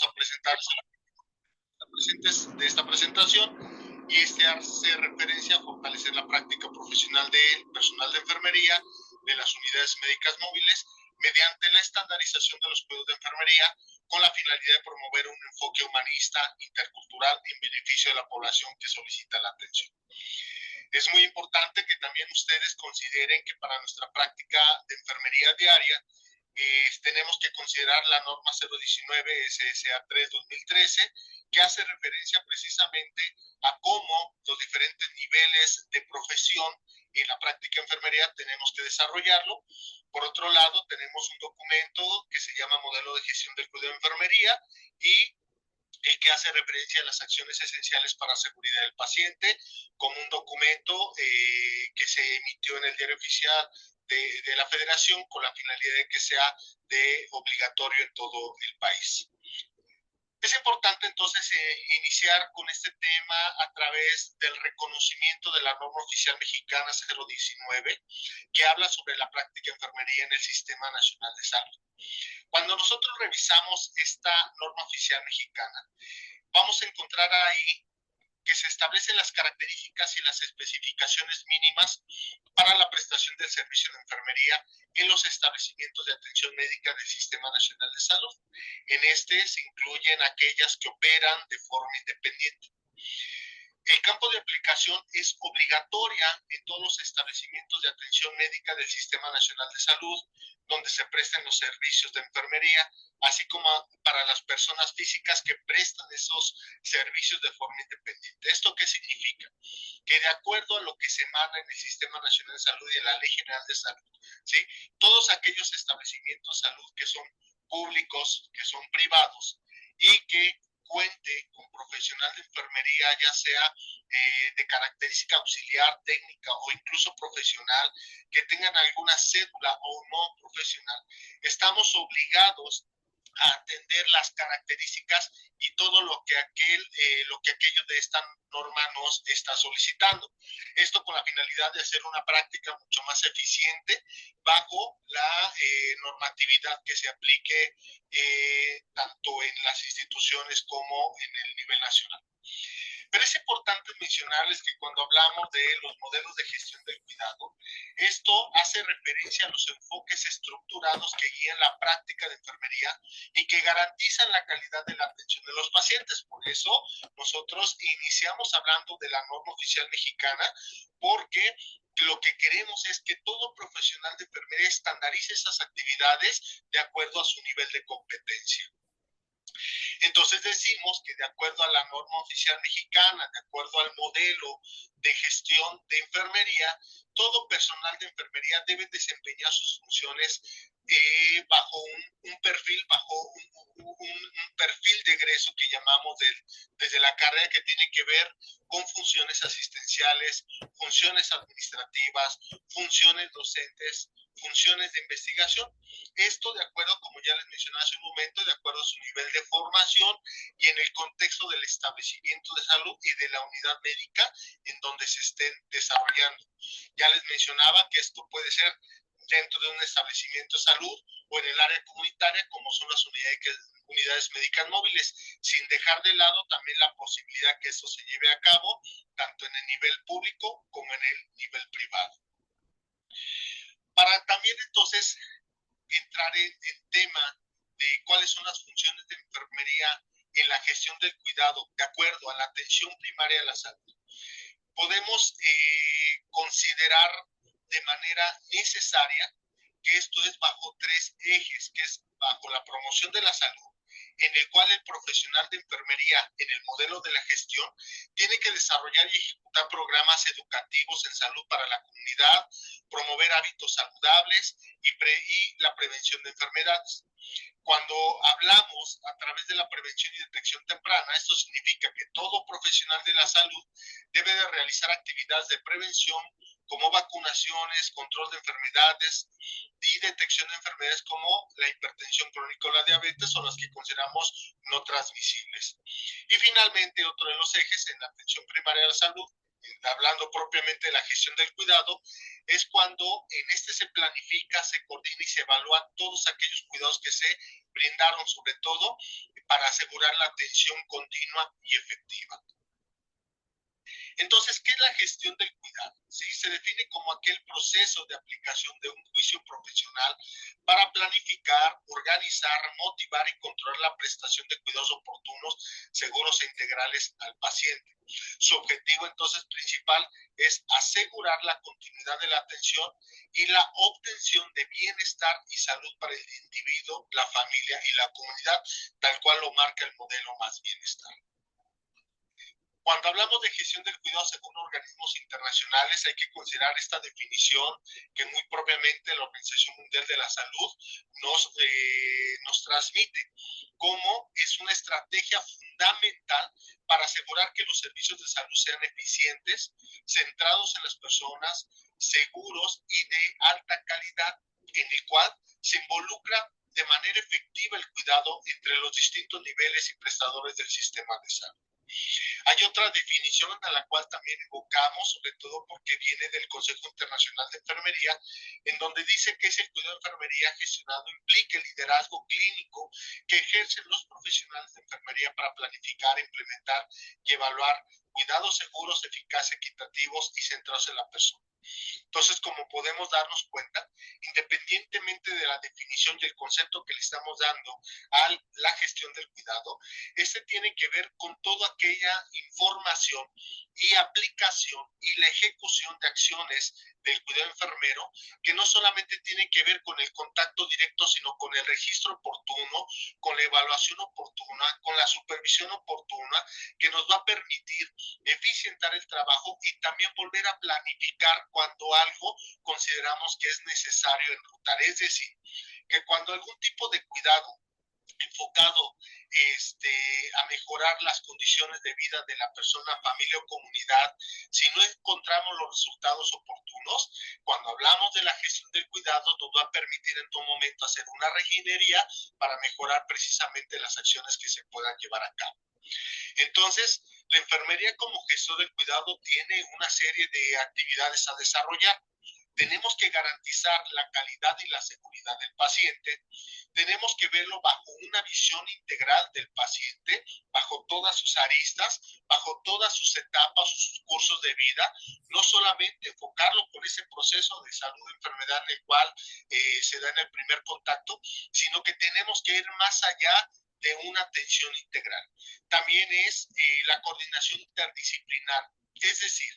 vamos a presentarles de esta presentación, y este hace referencia a fortalecer la práctica profesional del personal de enfermería de las unidades médicas móviles mediante la estandarización de los cuidados de enfermería con la finalidad de promover un enfoque humanista, intercultural en beneficio de la población que solicita la atención. Es muy importante que también ustedes consideren que para nuestra práctica de enfermería diaria tenemos que considerar la norma 019 SSA 3 2013, que hace referencia precisamente a cómo los diferentes niveles de profesión en la práctica de enfermería tenemos que desarrollarlo. Por otro lado, tenemos un documento que se llama Modelo de Gestión del Cuidado de Enfermería y que hace referencia a las acciones esenciales para la seguridad del paciente, como un documento que se emitió en el Diario Oficial de la Federación con la finalidad de que sea obligatorio en todo el país. Es importante entonces iniciar con este tema a través del reconocimiento de la norma oficial mexicana 019, que habla sobre la práctica de enfermería en el Sistema Nacional de Salud. Cuando nosotros revisamos esta norma oficial mexicana, vamos a encontrar ahí que se establecen las características y las especificaciones mínimas para la prestación del servicio de enfermería en los establecimientos de atención médica del Sistema Nacional de Salud. En este se incluyen aquellas que operan de forma independiente. El campo de aplicación es obligatoria en todos los establecimientos de atención médica del Sistema Nacional de Salud, donde se presten los servicios de enfermería, así como para las personas físicas que prestan esos servicios de forma independiente. ¿Esto qué significa? Que de acuerdo a lo que se manda en el Sistema Nacional de Salud y en la Ley General de Salud, ¿sí?, todos aquellos establecimientos de salud que son públicos, que son privados y que cuente con profesional de enfermería, ya sea de característica auxiliar, técnica o incluso profesional, que tengan alguna cédula o no profesional, estamos obligados a atender las características y todo lo que aquello de esta norma nos está solicitando. Esto con la finalidad de hacer una práctica mucho más eficiente bajo la normatividad que se aplique tanto en las instituciones como en el nivel nacional. Pero es importante mencionarles que cuando hablamos de los modelos de gestión del cuidado, esto hace referencia a los enfoques estructurados que guían la práctica de enfermería y que garantizan la calidad de la atención de los pacientes. Por eso nosotros iniciamos hablando de la norma oficial mexicana, porque lo que queremos es que todo profesional de enfermería estandarice esas actividades de acuerdo a su nivel de competencia. Entonces decimos que de acuerdo a la norma oficial mexicana, de acuerdo al modelo de gestión de enfermería, todo personal de enfermería debe desempeñar sus funciones bajo un perfil, un perfil de egreso que llamamos desde la carrera, que tiene que ver con funciones asistenciales, funciones administrativas, funciones docentes, funciones de investigación. Esto de acuerdo, como ya les mencioné hace un momento, de acuerdo a su nivel de formación y en el contexto del establecimiento de salud y de la unidad médica en donde se estén desarrollando. Ya les mencionaba que esto puede ser dentro de un establecimiento de salud o en el área comunitaria, como son las unidades médicas móviles, sin dejar de lado también la posibilidad que eso se lleve a cabo tanto en el nivel público como en el nivel privado. Para también entonces entrar en tema de cuáles son las funciones de enfermería en la gestión del cuidado de acuerdo a la atención primaria de la salud, podemos considerar de manera necesaria que esto es bajo tres ejes, que es bajo la promoción de la salud, en el cual el profesional de enfermería en el modelo de la gestión tiene que desarrollar y ejecutar programas educativos en salud para la comunidad, promover hábitos saludables y la prevención de enfermedades. Cuando hablamos a través de la prevención y detección temprana, esto significa que todo profesional de la salud debe de realizar actividades de prevención como vacunaciones, control de enfermedades y detección de enfermedades como la hipertensión crónica o la diabetes, o las que consideramos no transmisibles. Y finalmente, otro de los ejes en la atención primaria de la salud hablando propiamente de la gestión del cuidado, es cuando en este se planifica, se coordina y se evalúa todos aquellos cuidados que se brindaron, sobre todo para asegurar la atención continua y efectiva. Entonces, ¿qué es la gestión del cuidado? ¿Sí? Se define como aquel proceso de aplicación de un juicio profesional para planificar, organizar, motivar y controlar la prestación de cuidados oportunos, seguros e integrales al paciente. Su objetivo entonces principal es asegurar la continuidad de la atención y la obtención de bienestar y salud para el individuo, la familia y la comunidad, tal cual lo marca el modelo Más Bienestar. Cuando hablamos de gestión del cuidado según organismos internacionales, hay que considerar esta definición que muy propiamente la Organización Mundial de la Salud nos transmite, como es una estrategia fundamental para asegurar que los servicios de salud sean eficientes, centrados en las personas, seguros y de alta calidad, en el cual se involucra de manera efectiva el cuidado entre los distintos niveles y prestadores del sistema de salud. Hay otra definición a la cual también evocamos, sobre todo porque viene del Consejo Internacional de Enfermería, en donde dice que es el cuidado de enfermería gestionado implica el liderazgo clínico que ejercen los profesionales de enfermería para planificar, implementar y evaluar cuidados seguros, eficaces, equitativos y centrados en la persona. Entonces, como podemos darnos cuenta, independientemente de la definición y el concepto que le estamos dando a la gestión del cuidado, este tiene que ver con toda aquella información y aplicación y la ejecución de acciones del cuidado enfermero que no solamente tiene que ver con el contacto directo, sino con el registro oportuno, con la evaluación oportuna, con la supervisión oportuna, que nos va a permitir eficientar el trabajo y también volver a planificar cuando algo consideramos que es necesario enrutar. Es decir, que cuando algún tipo de cuidado enfocado a mejorar las condiciones de vida de la persona, familia o comunidad, si no encontramos los resultados oportunos, cuando hablamos de la gestión del cuidado, nos va a permitir en todo momento hacer una reginería para mejorar precisamente las acciones que se puedan llevar a cabo. Entonces, la enfermería como gestor del cuidado tiene una serie de actividades a desarrollar. Tenemos que garantizar la calidad y la seguridad del paciente. Tenemos que verlo bajo una visión integral del paciente, bajo todas sus aristas, bajo todas sus etapas, sus cursos de vida, no solamente enfocarlo por ese proceso de salud o enfermedad en el cual se da en el primer contacto, sino que tenemos que ir más allá de una atención integral. También es la coordinación interdisciplinar, es decir,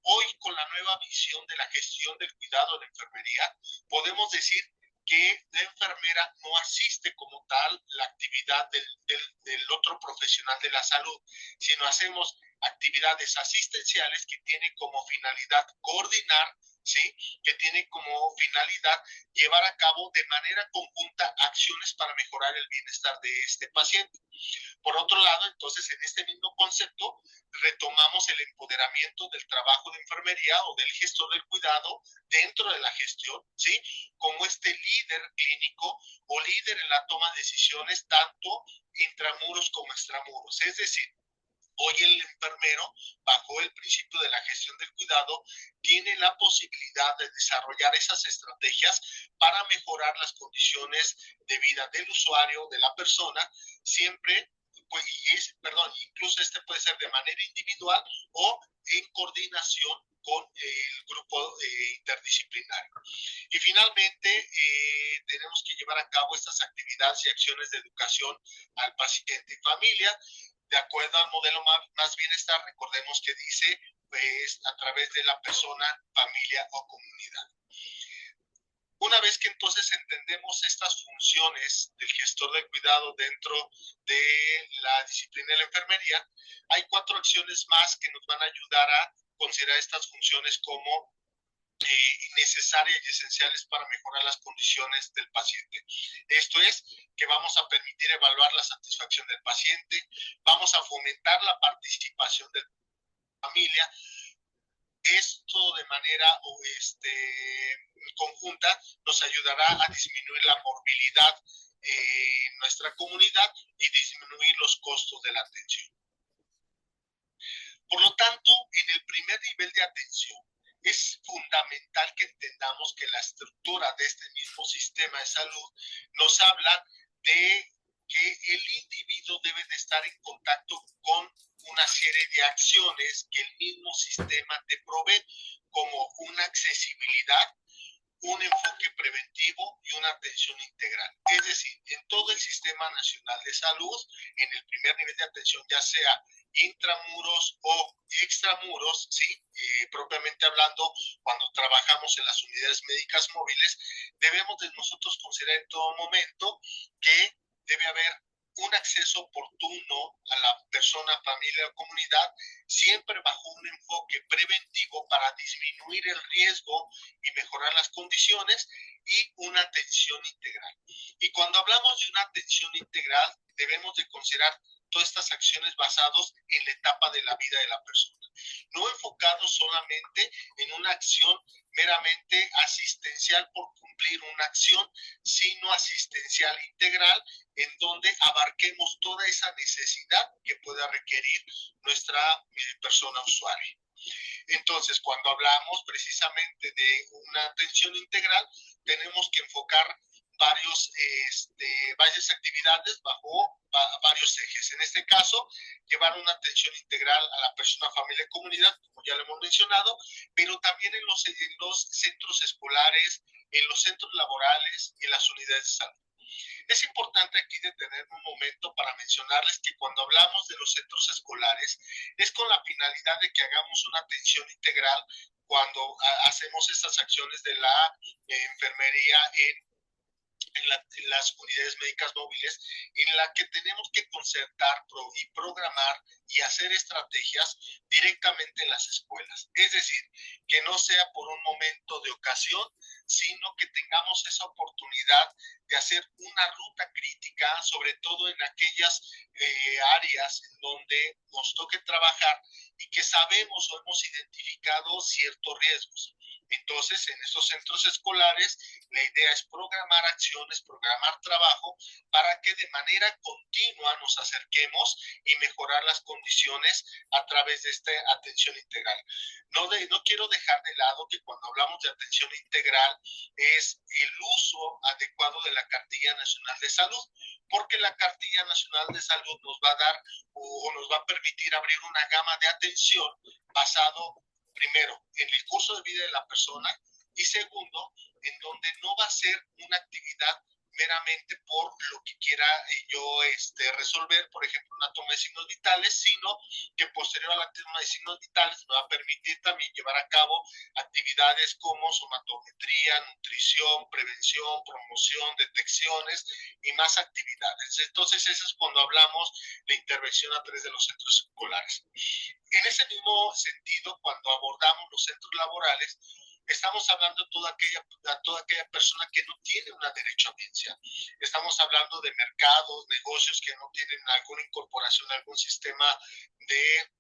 hoy con la nueva visión de la gestión del cuidado de la enfermería, podemos decir que la enfermera no asiste como tal la actividad del otro profesional de la salud, sino hacemos actividades asistenciales que tienen como finalidad coordinar, ¿sí? Que tienen como finalidad llevar a cabo de manera conjunta acciones para mejorar el bienestar de este paciente. Por otro lado, entonces, en este mismo concepto, retomamos el empoderamiento del trabajo de enfermería o del gestor del cuidado dentro de la gestión, ¿sí? Como este líder clínico o líder en la toma de decisiones, tanto intramuros como extramuros. Es decir, hoy el enfermero, bajo el principio de la gestión del cuidado, tiene la posibilidad de desarrollar esas estrategias para mejorar las condiciones de vida del usuario, de la persona, siempre, pues, incluso puede ser de manera individual o en coordinación con el grupo interdisciplinario. Y finalmente, tenemos que llevar a cabo estas actividades y acciones de educación al paciente y familia, de acuerdo al modelo Más Bienestar. Recordemos que dice, pues, a través de la persona, familia o comunidad. Una vez que entonces entendemos estas funciones del gestor del cuidado dentro de la disciplina de la enfermería, hay 4 acciones más que nos van a ayudar a considerar estas funciones como necesarias y esenciales para mejorar las condiciones del paciente. Esto es que vamos a permitir evaluar la satisfacción del paciente, vamos a fomentar la participación de la familia. Esto de manera conjunta nos ayudará a disminuir la morbilidad en nuestra comunidad y disminuir los costos de la atención. Por lo tanto, en el primer nivel de atención, es fundamental que entendamos que la estructura de este mismo sistema de salud nos habla de que el individuo debe de estar en contacto con una serie de acciones que el mismo sistema te provee, como una accesibilidad, un enfoque preventivo y una atención integral. Es decir, en todo el Sistema Nacional de Salud, en el primer nivel de atención, ya sea intramuros o extramuros, ¿sí? Propiamente hablando, cuando trabajamos en las unidades médicas móviles, debemos de nosotros considerar en todo momento que debe haber un acceso oportuno a la persona, familia o comunidad, siempre bajo un enfoque preventivo para disminuir el riesgo y mejorar las condiciones, y una atención integral. Y cuando hablamos de una atención integral, debemos de considerar todas estas acciones basadas en la etapa de la vida de la persona, no enfocados solamente en una acción meramente asistencial por cumplir una acción, sino asistencial integral, en donde abarquemos toda esa necesidad que pueda requerir nuestra persona usuaria. Entonces, cuando hablamos precisamente de una atención integral, tenemos que enfocar varias actividades bajo varios ejes. En este caso, llevar una atención integral a la persona, familia y comunidad, como ya lo hemos mencionado, pero también en los centros escolares, en los centros laborales y en las unidades de salud. Es importante aquí detener un momento para mencionarles que cuando hablamos de los centros escolares es con la finalidad de que hagamos una atención integral cuando hacemos estas acciones de la enfermería en las unidades médicas móviles, en la que tenemos que concertar y programar y hacer estrategias directamente en las escuelas. Es decir, que no sea por un momento de ocasión, sino que tengamos esa oportunidad de hacer una ruta crítica, sobre todo en aquellas áreas en donde nos toque trabajar y que sabemos o hemos identificado ciertos riesgos. Entonces, en estos centros escolares, la idea es programar acciones, programar trabajo, para que de manera continua nos acerquemos y mejorar las condiciones a través de esta atención integral. No quiero dejar de lado que cuando hablamos de atención integral es el uso adecuado de la Cartilla Nacional de Salud, porque la Cartilla Nacional de Salud nos va a dar o nos va a permitir abrir una gama de atención basado, primero, en el curso de vida de la persona, y segundo, en donde no va a ser una actividad meramente por lo que quiera yo resolver, por ejemplo, una toma de signos vitales, sino que posterior a la toma de signos vitales me va a permitir también llevar a cabo actividades como somatometría, nutrición, prevención, promoción, detecciones y más actividades. Entonces, eso es cuando hablamos de intervención a través de los centros escolares. En ese mismo sentido, cuando abordamos los centros laborales, estamos hablando de toda aquella persona que no tiene una derechohabiencia. Estamos hablando de mercados, negocios que no tienen alguna incorporación a algún sistema de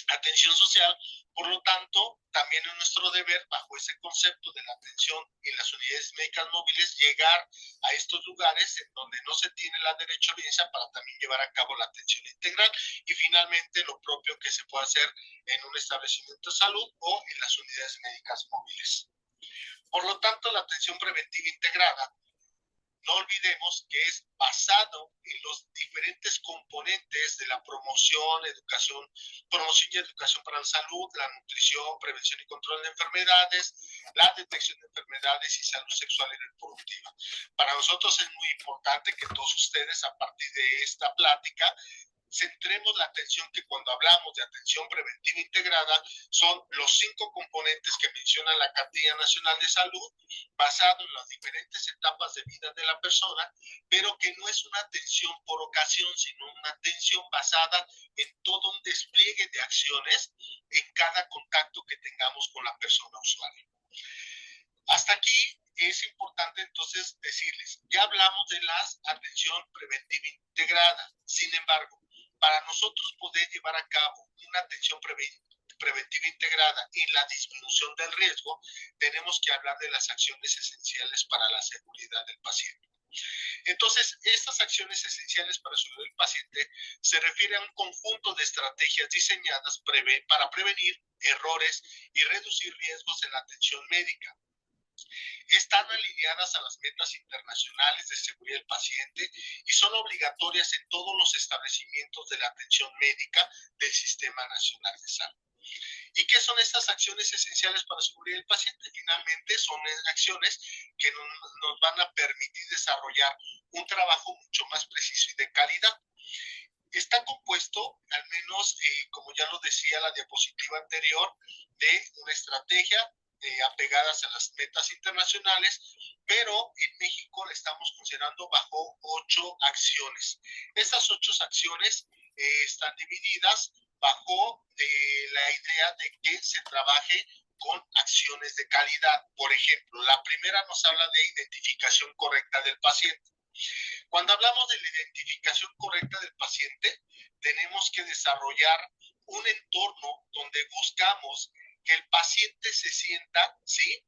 atención social. Por lo tanto, también es nuestro deber, bajo ese concepto de la atención en las unidades médicas móviles, llegar a estos lugares en donde no se tiene la derechohabiencia para también llevar a cabo la atención integral, y finalmente lo propio que se puede hacer en un establecimiento de salud o en las unidades médicas móviles. Por lo tanto, la atención preventiva integrada, no olvidemos que es basado en los diferentes componentes de la promoción y educación para la salud, la nutrición, prevención y control de enfermedades, la detección de enfermedades y salud sexual y reproductiva. Para nosotros es muy importante que todos ustedes, a partir de esta plática, centremos la atención que cuando hablamos de atención preventiva integrada son los 5 componentes que menciona la Cartilla Nacional de Salud, basado en las diferentes etapas de vida de la persona, pero que no es una atención por ocasión, sino una atención basada en todo un despliegue de acciones en cada contacto que tengamos con la persona usuaria. Hasta aquí es importante entonces decirles, ya hablamos de la atención preventiva integrada. Sin embargo, para nosotros poder llevar a cabo una atención preventiva integrada en la disminución del riesgo, tenemos que hablar de las acciones esenciales para la seguridad del paciente. Entonces, estas acciones esenciales para la salud del paciente se refieren a un conjunto de estrategias diseñadas para prevenir errores y reducir riesgos en la atención médica. Están alineadas a las metas internacionales de seguridad del paciente y son obligatorias en todos los establecimientos de la atención médica del Sistema Nacional de Salud. ¿Y qué son estas acciones esenciales para la seguridad del paciente? Finalmente son acciones que nos van a permitir desarrollar un trabajo mucho más preciso y de calidad. Está compuesto, al menos como ya lo decía la diapositiva anterior, de una estrategia apegadas a las metas internacionales, pero en México la estamos considerando bajo 8 acciones. Estas 8 acciones están divididas bajo la idea de que se trabaje con acciones de calidad. Por ejemplo, la primera nos habla de identificación correcta del paciente. Cuando hablamos de la identificación correcta del paciente, tenemos que desarrollar un entorno donde buscamos que el paciente se sienta, ¿sí?,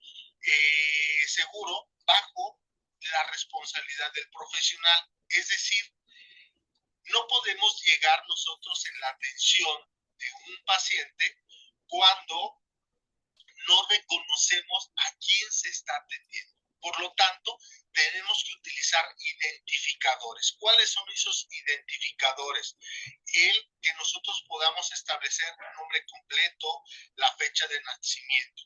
seguro bajo la responsabilidad del profesional. Es decir, no podemos llegar nosotros en la atención de un paciente cuando no reconocemos a quién se está atendiendo. Por lo tanto, tenemos que utilizar identificadores. ¿Cuáles son esos identificadores? El que nosotros podamos establecer un nombre completo, la fecha de nacimiento.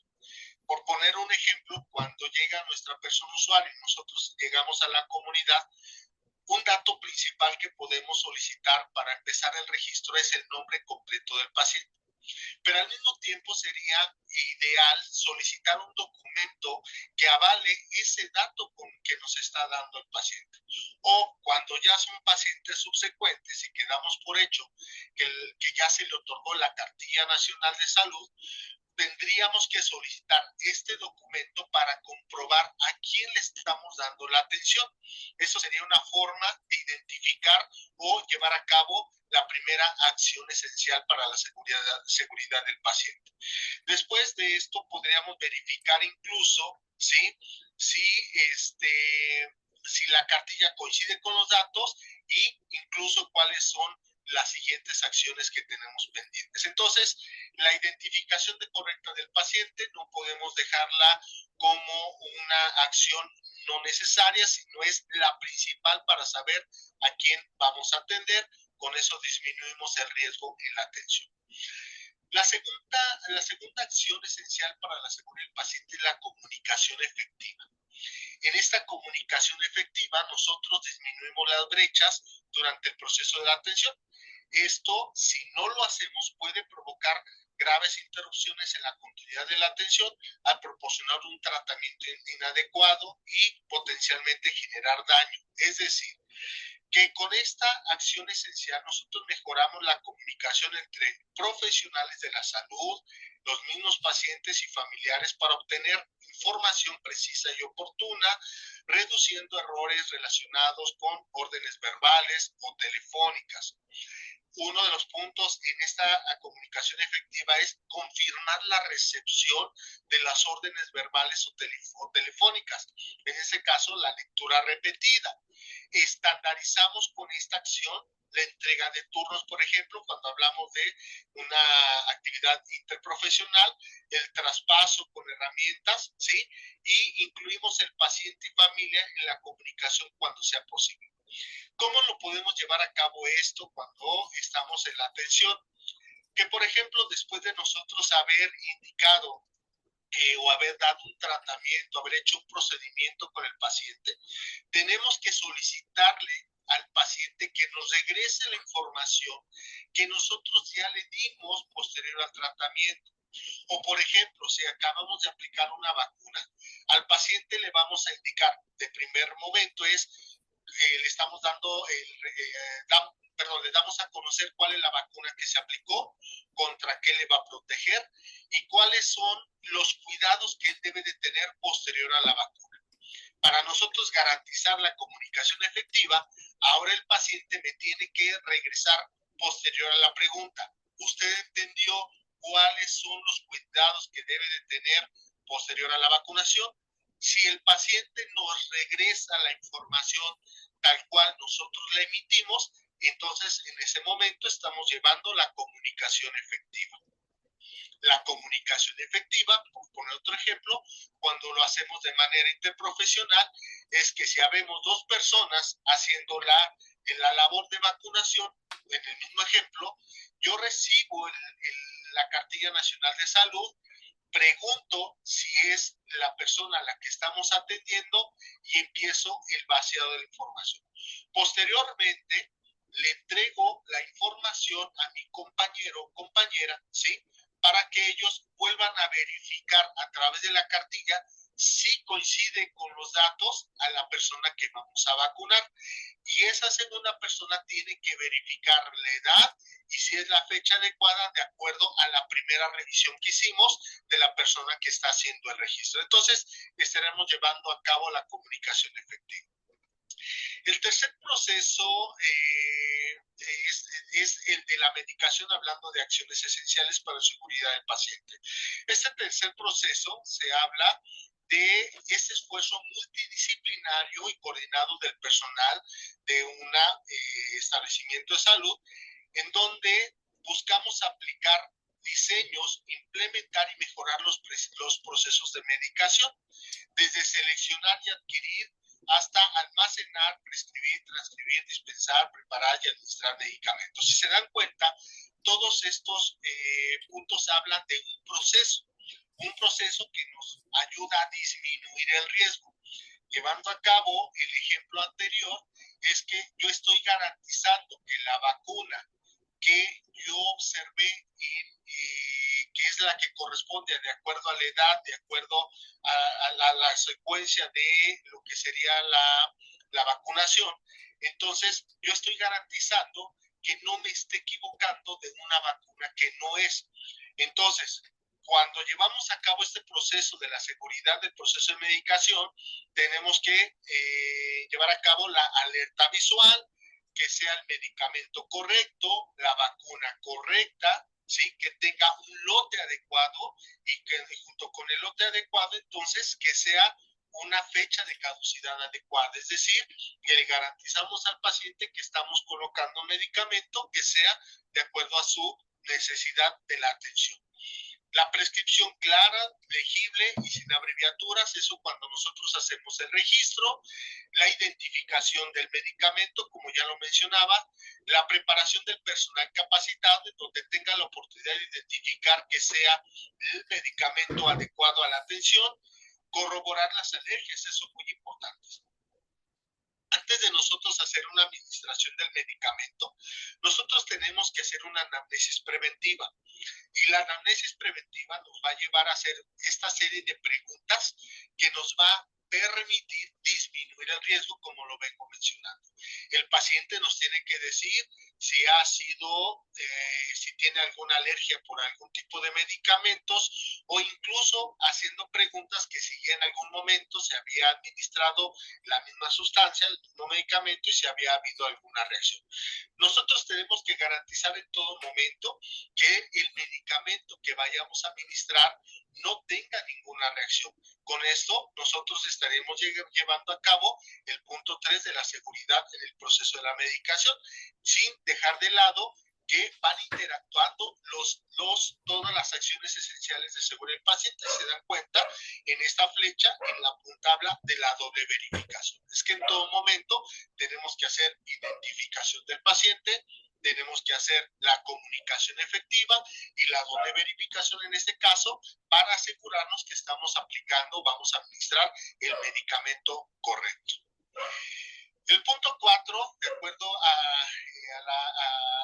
Por poner un ejemplo, cuando llega nuestra persona usuaria y nosotros llegamos a la comunidad, un dato principal que podemos solicitar para empezar el registro es el nombre completo del paciente. Pero al mismo tiempo sería ideal solicitar un documento que avale ese dato con que nos está dando el paciente. O cuando ya son pacientes subsecuentes y quedamos por hecho que ya se le otorgó la Cartilla Nacional de Salud, tendríamos que solicitar este documento para comprobar a quién le estamos dando la atención. Eso sería una forma de identificar o llevar a cabo la primera acción esencial para la seguridad del paciente. Después de esto podríamos verificar incluso si la cartilla coincide con los datos y incluso cuáles son las siguientes acciones que tenemos pendientes. Entonces, la identificación correcta del paciente no podemos dejarla como una acción no necesaria, sino es la principal para saber a quién vamos a atender. Con eso disminuimos el riesgo en la atención. La segunda acción esencial para la seguridad del paciente es la comunicación efectiva. En esta comunicación efectiva nosotros disminuimos las brechas durante el proceso de la atención. Esto, si no lo hacemos, puede provocar graves interrupciones en la continuidad de la atención al proporcionar un tratamiento inadecuado y potencialmente generar daño. Es decir, que con esta acción esencial nosotros mejoramos la comunicación entre profesionales de la salud, los mismos pacientes y familiares para obtener información precisa y oportuna, reduciendo errores relacionados con órdenes verbales o telefónicas. Uno de los puntos en esta comunicación efectiva es confirmar la recepción de las órdenes verbales o telefónicas. En ese caso, la lectura repetida. Estandarizamos con esta acción la entrega de turnos, por ejemplo, cuando hablamos de una actividad interprofesional, el traspaso con herramientas, ¿sí? Y incluimos el paciente y familia en la comunicación cuando sea posible. ¿Cómo lo podemos llevar a cabo esto cuando estamos en la atención? Que, por ejemplo, después de nosotros haber indicado o haber dado un tratamiento, haber hecho un procedimiento con el paciente, tenemos que solicitarle al paciente que nos regrese la información que nosotros ya le dimos posterior al tratamiento. O, por ejemplo, si acabamos de aplicar una vacuna, al paciente le vamos a indicar de primer momento le estamos dando le damos a conocer cuál es la vacuna que se aplicó, contra qué le va a proteger y cuáles son los cuidados que él debe de tener posterior a la vacuna. Para nosotros garantizar la comunicación efectiva, ahora el paciente me tiene que regresar posterior a la pregunta. ¿Usted entendió cuáles son los cuidados que debe de tener posterior a la vacunación? Si el paciente nos regresa la información tal cual nosotros la emitimos, entonces en ese momento estamos llevando la comunicación efectiva. La comunicación efectiva, por poner otro ejemplo, cuando lo hacemos de manera interprofesional, es que si habemos dos personas haciendo la labor de vacunación, en el mismo ejemplo, yo recibo la cartilla nacional de salud, pregunto si es la persona a la que estamos atendiendo y empiezo el vaciado de la información. Posteriormente, le entrego la información a mi compañero o compañera, ¿sí? Para que ellos vuelvan a verificar a través de la cartilla si coincide con los datos a la persona que vamos a vacunar. Y esa segunda persona tiene que verificar la edad y si es la fecha adecuada de acuerdo a la primera revisión que hicimos de la persona que está haciendo el registro. Entonces, estaremos llevando a cabo la comunicación efectiva. El tercer proceso es el de la medicación, hablando de acciones esenciales para la seguridad del paciente. Este tercer proceso se habla de ese esfuerzo multidisciplinario y coordinado del personal de un establecimiento de salud, en donde buscamos aplicar diseños, implementar y mejorar los procesos de medicación, desde seleccionar y adquirir hasta almacenar, prescribir, transcribir, dispensar, preparar y administrar medicamentos. Si se dan cuenta, todos estos puntos hablan de un proceso que nos ayuda a disminuir el riesgo. Llevando a cabo el ejemplo anterior, es que yo estoy garantizando que la vacuna que yo observé que es la que corresponde de acuerdo a la edad, de acuerdo a la secuencia de lo que sería la vacunación. Entonces, yo estoy garantizando que no me esté equivocando de una vacuna que no es. Entonces, cuando llevamos a cabo este proceso de la seguridad del proceso de medicación, tenemos que llevar a cabo la alerta visual, que sea el medicamento correcto, la vacuna correcta, ¿sí? Que tenga un lote adecuado y que junto con el lote adecuado, entonces, que sea una fecha de caducidad adecuada. Es decir, que le garantizamos al paciente que estamos colocando un medicamento que sea de acuerdo a su necesidad de la atención. La prescripción clara, legible y sin abreviaturas, eso cuando nosotros hacemos el registro, la identificación del medicamento, como ya lo mencionaba, la preparación del personal capacitado, en donde tenga la oportunidad de identificar que sea el medicamento adecuado a la atención, corroborar las alergias, eso es muy importante. Antes de nosotros hacer una administración del medicamento, nosotros tenemos que hacer una anamnesis preventiva. Y la anamnesis preventiva nos va a llevar a hacer esta serie de preguntas que nos va a permitir disminuir el riesgo, como lo vengo mencionando. El paciente nos tiene que decir si ha sido, si tiene alguna alergia por algún tipo de medicamentos, o incluso haciendo preguntas que si en algún momento se había administrado la misma sustancia, el mismo medicamento, y si había habido alguna reacción. Nosotros tenemos que garantizar en todo momento que el medicamento que vayamos a administrar no tenga ninguna reacción. Con esto, nosotros estaremos llevando a cabo el punto 3 de la seguridad en el proceso de la medicación, sin dejar de lado que van interactuando todas las acciones esenciales de seguridad del paciente. Se dan cuenta en esta flecha, en la punta habla de la doble verificación. Es que en todo momento tenemos que hacer identificación del paciente, tenemos que hacer la comunicación efectiva y la doble verificación en este caso para asegurarnos que estamos aplicando, vamos a administrar el medicamento correcto. El punto 4, de acuerdo a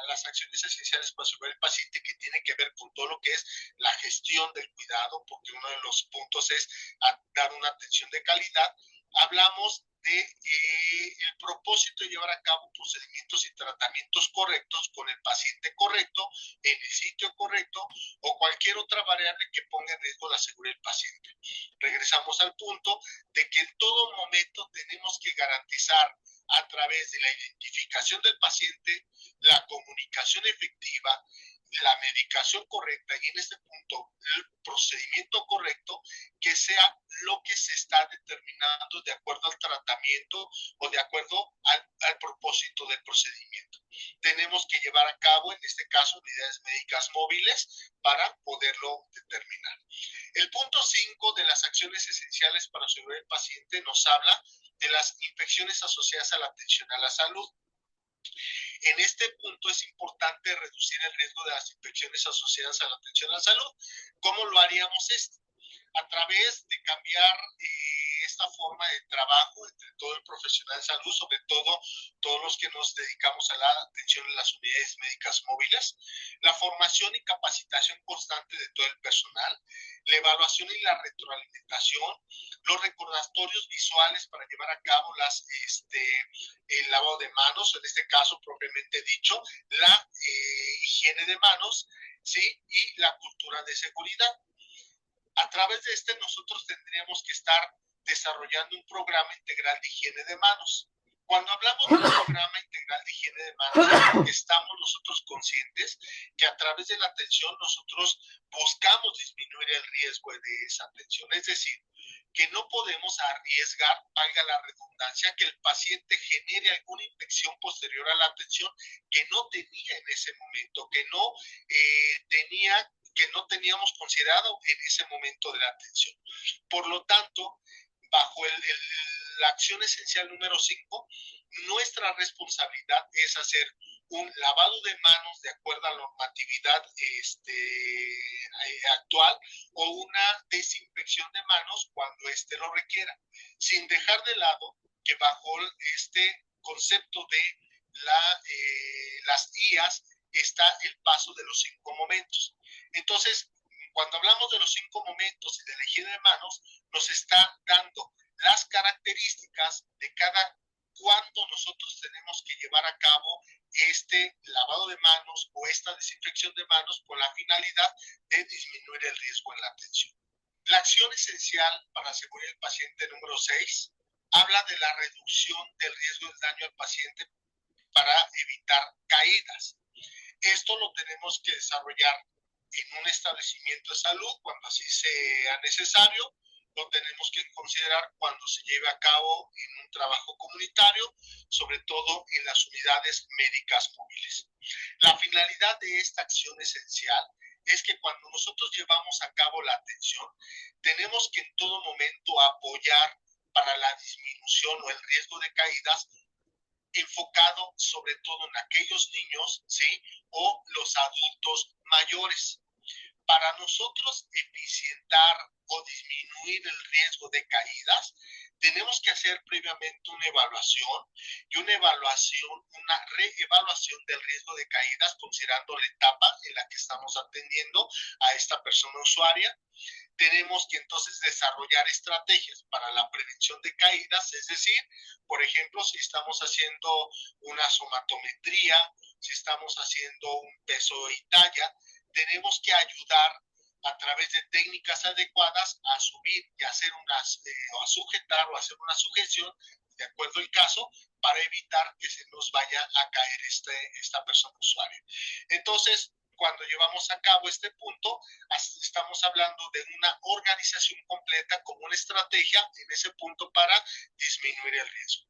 las acciones esenciales para asegurar el paciente, que tiene que ver con todo lo que es la gestión del cuidado, porque uno de los puntos es dar una atención de calidad, hablamos de el propósito de llevar a cabo procedimientos y tratamientos correctos con el paciente correcto, en el sitio correcto, o cualquier otra variable que ponga en riesgo la seguridad del paciente. Regresamos al punto de que en todo momento tenemos que garantizar a través de la identificación del paciente, la comunicación efectiva la medicación correcta y en este punto el procedimiento correcto, que sea lo que se está determinando de acuerdo al tratamiento o de acuerdo al propósito del procedimiento. Tenemos que llevar a cabo, en este caso, unidades médicas móviles para poderlo determinar. El punto 5 de las acciones esenciales para asegurar el paciente nos habla de las infecciones asociadas a la atención a la salud. En este punto es importante reducir el riesgo de las infecciones asociadas a la atención a la salud. ¿Cómo lo haríamos esto? A través de cambiar esta forma de trabajo entre todo el profesional de salud, sobre todo todos los que nos dedicamos a la atención en las unidades médicas móviles, la formación y capacitación constante de todo el personal, la evaluación y la retroalimentación, los recordatorios visuales para llevar a cabo el lavado de manos, en este caso propiamente dicho, la higiene de manos, ¿sí? Y la cultura de seguridad. A través de nosotros tendríamos que estar desarrollando un programa integral de higiene de manos. Cuando hablamos de un programa integral de higiene de manos, estamos nosotros conscientes que a través de la atención nosotros buscamos disminuir el riesgo de esa atención. Es decir, que no podemos arriesgar, valga la redundancia, que el paciente genere alguna infección posterior a la atención que no tenía en ese momento, que no teníamos considerado en ese momento de la atención. Por lo tanto, bajo la acción esencial número 5, nuestra responsabilidad es hacer un lavado de manos de acuerdo a la normatividad actual o una desinfección de manos cuando lo requiera, sin dejar de lado que bajo este concepto de las IAS está el paso de los 5 momentos. Entonces, cuando hablamos de los 5 momentos y de la higiene de manos, nos está dando las características de cada cuánto nosotros tenemos que llevar a cabo este lavado de manos o esta desinfección de manos con la finalidad de disminuir el riesgo en la atención. La acción esencial para asegurar el paciente número 6 habla de la reducción del riesgo del daño al paciente para evitar caídas. Esto lo tenemos que desarrollar en un establecimiento de salud cuando así sea necesario. Lo tenemos que considerar cuando se lleve a cabo en un trabajo comunitario, sobre todo en las unidades médicas móviles. La finalidad de esta acción esencial es que cuando nosotros llevamos a cabo la atención, tenemos que en todo momento apoyar para la disminución o el riesgo de caídas, enfocado sobre todo en aquellos niños, ¿sí? O los adultos mayores. Para nosotros eficientar o disminuir el riesgo de caídas, tenemos que hacer previamente una evaluación y una reevaluación del riesgo de caídas, considerando la etapa en la que estamos atendiendo a esta persona usuaria. Tenemos que entonces desarrollar estrategias para la prevención de caídas, es decir, por ejemplo, si estamos haciendo una somatometría, si estamos haciendo un peso y talla, tenemos que ayudar a través de técnicas adecuadas a subir y hacer a sujetar o hacer una sujeción, de acuerdo al caso, para evitar que se nos vaya a caer esta persona usuaria. Entonces, cuando llevamos a cabo este punto, estamos hablando de una organización completa como una estrategia en ese punto para disminuir el riesgo.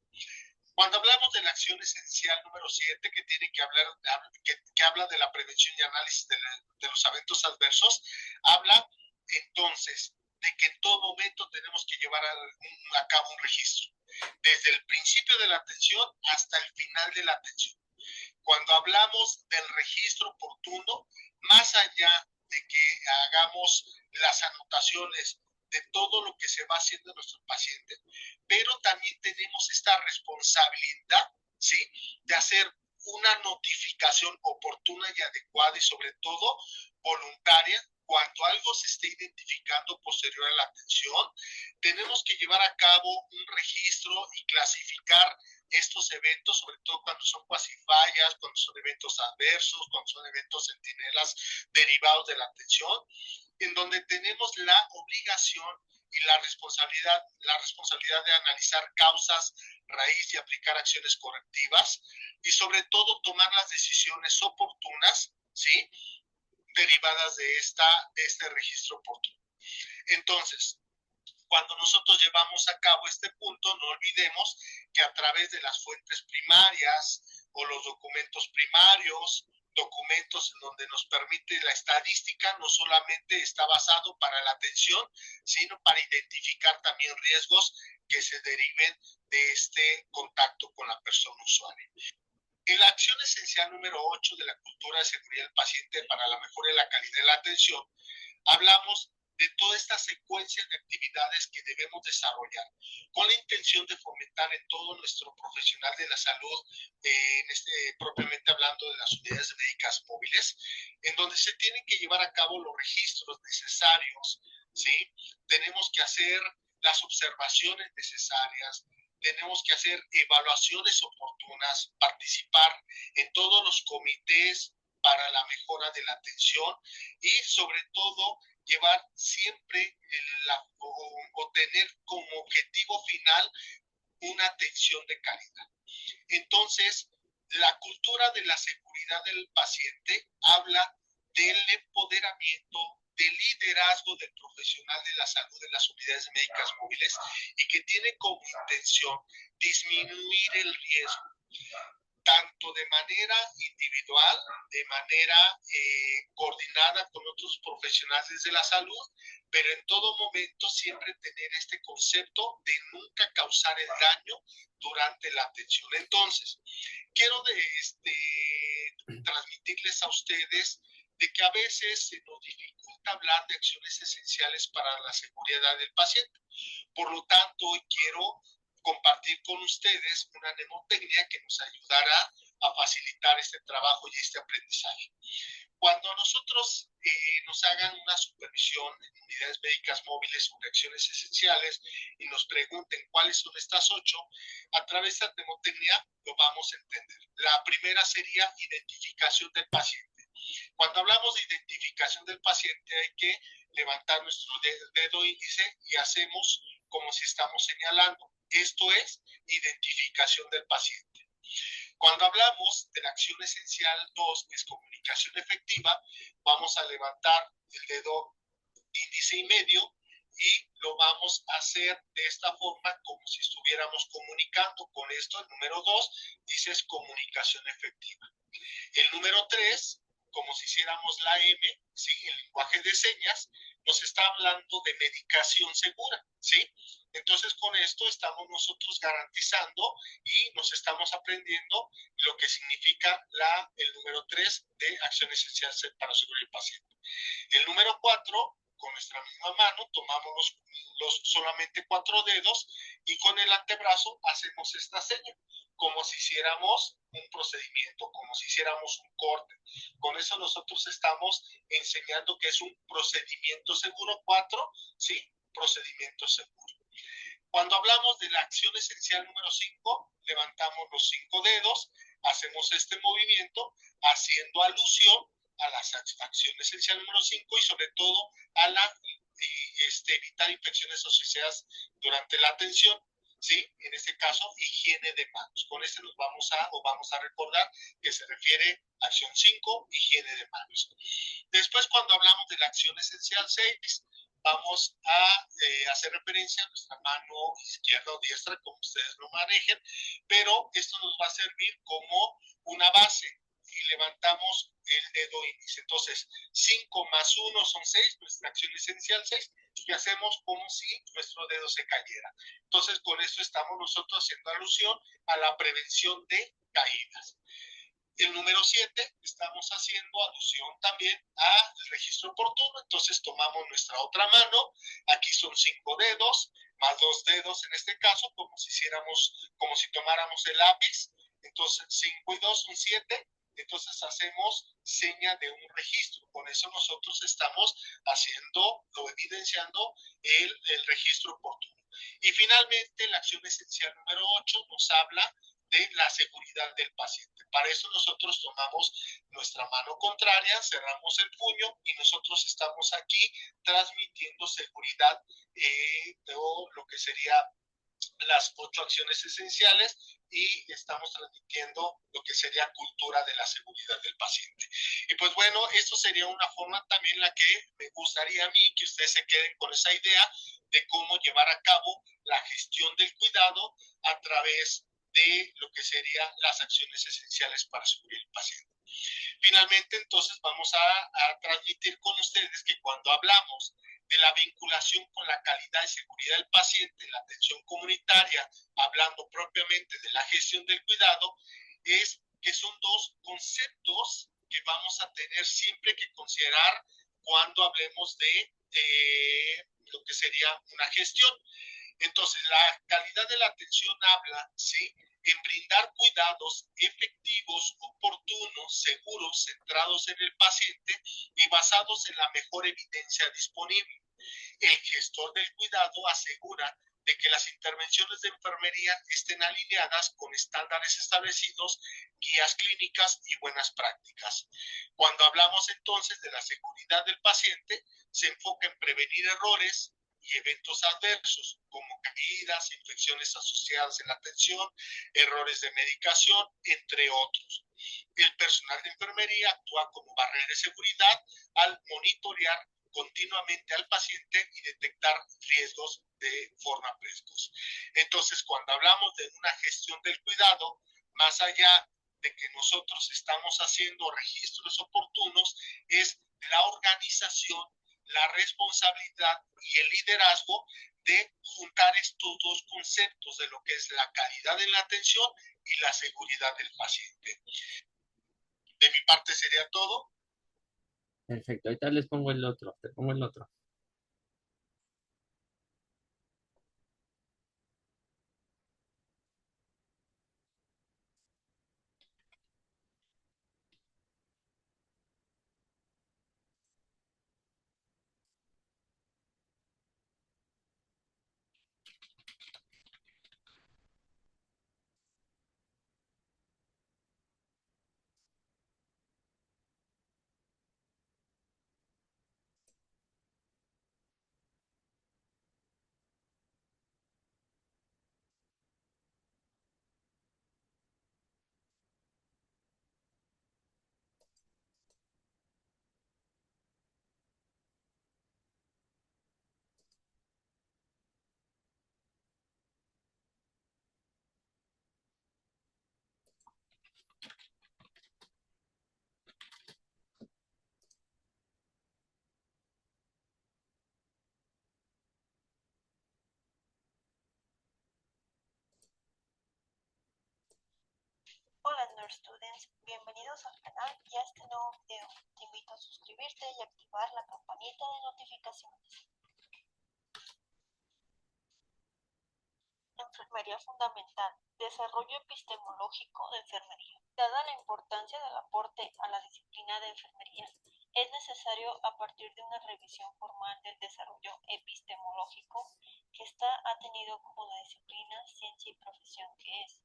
Cuando hablamos de la acción esencial número 7, que habla de la prevención y análisis de los eventos adversos, habla entonces de que en todo momento tenemos que llevar a cabo un registro, desde el principio de la atención hasta el final de la atención. Cuando hablamos del registro oportuno, más allá de que hagamos las anotaciones de todo lo que se va haciendo en nuestro paciente, pero también tenemos esta responsabilidad, ¿sí?, de hacer una notificación oportuna y adecuada y sobre todo voluntaria cuando algo se esté identificando posterior a la atención. Tenemos que llevar a cabo un registro y clasificar estos eventos, sobre todo cuando son cuasifallas, cuando son eventos adversos, cuando son eventos centinelas derivados de la atención, en donde tenemos la obligación y la responsabilidad de analizar causas, raíz y aplicar acciones correctivas y sobre todo tomar las decisiones oportunas, ¿sí?, derivadas de este registro oportuno. Entonces, cuando nosotros llevamos a cabo este punto, no olvidemos que a través de las fuentes primarias o los documentos primarios, documentos en donde nos permite la estadística, no solamente está basado para la atención, sino para identificar también riesgos que se deriven de este contacto con la persona usuaria. En la acción esencial número 8 de la cultura de seguridad del paciente para la mejora de la calidad de la atención, hablamos de toda esta secuencia de actividades que debemos desarrollar con la intención de fomentar en todo nuestro profesional de la salud, propiamente hablando de las unidades médicas móviles, en donde se tienen que llevar a cabo los registros necesarios, ¿sí? Tenemos que hacer las observaciones necesarias, tenemos que hacer evaluaciones oportunas, participar en todos los comités para la mejora de la atención y sobre todo llevar siempre o tener como objetivo final una atención de calidad. Entonces, la cultura de la seguridad del paciente habla del empoderamiento, del liderazgo del profesional de la salud de las unidades médicas móviles y que tiene como intención disminuir el riesgo, tanto de manera individual, de manera coordinada con otros profesionales de la salud, pero en todo momento siempre tener este concepto de nunca causar el daño durante la atención. Entonces, quiero transmitirles a ustedes de que a veces se nos dificulta hablar de acciones esenciales para la seguridad del paciente. Por lo tanto, hoy quiero compartir con ustedes una mnemotecnia que nos ayudará a facilitar este trabajo y este aprendizaje. Cuando a nosotros nos hagan una supervisión en unidades médicas móviles o acciones esenciales y nos pregunten cuáles son estas 8, a través de esta mnemotecnia lo vamos a entender. La primera sería identificación del paciente. Cuando hablamos de identificación del paciente hay que levantar nuestro dedo índice y hacemos como si estamos señalando. Esto es identificación del paciente. Cuando hablamos de la acción esencial 2, que es comunicación efectiva, vamos a levantar el dedo índice y medio y lo vamos a hacer de esta forma como si estuviéramos comunicando. Con esto, el número 2 dice es comunicación efectiva. El número 3, como si hiciéramos la M, ¿sí? El lenguaje de señas, nos está hablando de medicación segura, ¿sí? Entonces, con esto estamos nosotros garantizando y nos estamos aprendiendo lo que significa el número 3 de acción esencial para asegurar el paciente. El número 4, con nuestra misma mano, tomamos los solamente 4 dedos y con el antebrazo hacemos esta seña, como si hiciéramos un procedimiento, como si hiciéramos un corte. Con eso nosotros estamos enseñando que es un procedimiento seguro. 4, ¿sí? Procedimiento seguro. Cuando hablamos de la acción esencial número 5, levantamos los 5 dedos, hacemos este movimiento haciendo alusión a la acción esencial número 5 y sobre todo a la evitar infecciones asociadas durante la atención, ¿sí? En este caso, higiene de manos. Con este nos vamos a recordar que se refiere a acción 5, higiene de manos. Después, cuando hablamos de la acción esencial 6, vamos a hacer referencia a nuestra mano izquierda o diestra, como ustedes lo manejen, pero esto nos va a servir como una base y levantamos el dedo índice. Entonces, 5 más 1 son 6, nuestra acción esencial 6, y hacemos como si nuestro dedo se cayera. Entonces, con esto estamos nosotros haciendo alusión a la prevención de caídas. El número 7, estamos haciendo alusión también al registro oportuno. Entonces tomamos nuestra otra mano, aquí son 5 dedos, más 2 dedos en este caso, como si tomáramos el lápiz. Entonces 5 y 2 son 7, entonces hacemos seña de un registro. Con eso nosotros estamos haciendo o evidenciando el registro oportuno. Y finalmente la acción esencial número 8 nos habla de la seguridad del paciente. Para eso nosotros tomamos nuestra mano contraria, cerramos el puño y nosotros estamos aquí transmitiendo seguridad o lo que sería las 8 acciones esenciales y estamos transmitiendo lo que sería cultura de la seguridad del paciente. Y pues bueno, esto sería una forma también la que me gustaría a mí que ustedes se queden con esa idea de cómo llevar a cabo la gestión del cuidado a través de lo que serían las acciones esenciales para seguir el paciente. Finalmente, entonces, vamos a transmitir con ustedes que cuando hablamos de la vinculación con la calidad y seguridad del paciente, la atención comunitaria, hablando propiamente de la gestión del cuidado, es que son dos conceptos que vamos a tener siempre que considerar cuando hablemos de lo que sería una gestión. Entonces, la calidad de la atención habla, ¿sí?, en brindar cuidados efectivos, oportunos, seguros, centrados en el paciente y basados en la mejor evidencia disponible. El gestor del cuidado asegura de que las intervenciones de enfermería estén alineadas con estándares establecidos, guías clínicas y buenas prácticas. Cuando hablamos entonces de la seguridad del paciente, se enfoca en prevenir errores y eventos adversos como caídas, infecciones asociadas en la atención, errores de medicación, entre otros. El personal de enfermería actúa como barrera de seguridad al monitorear continuamente al paciente y detectar riesgos de forma precoz. Entonces, cuando hablamos de una gestión del cuidado, más allá de que nosotros estamos haciendo registros oportunos, es la organización, la responsabilidad y el liderazgo de juntar estos dos conceptos de lo que es la calidad en la atención y la seguridad del paciente. De mi parte sería todo. Perfecto, ahorita les pongo el otro, te pongo el otro. Hola Nerd Students, bienvenidos al canal y a este nuevo video. Te invito a suscribirte y activar la campanita de notificaciones. Enfermería fundamental, desarrollo epistemológico de enfermería. Dada la importancia del aporte a la disciplina de enfermería, es necesario a partir de una revisión formal del desarrollo epistemológico que ésta ha tenido como la disciplina, ciencia y profesión que es.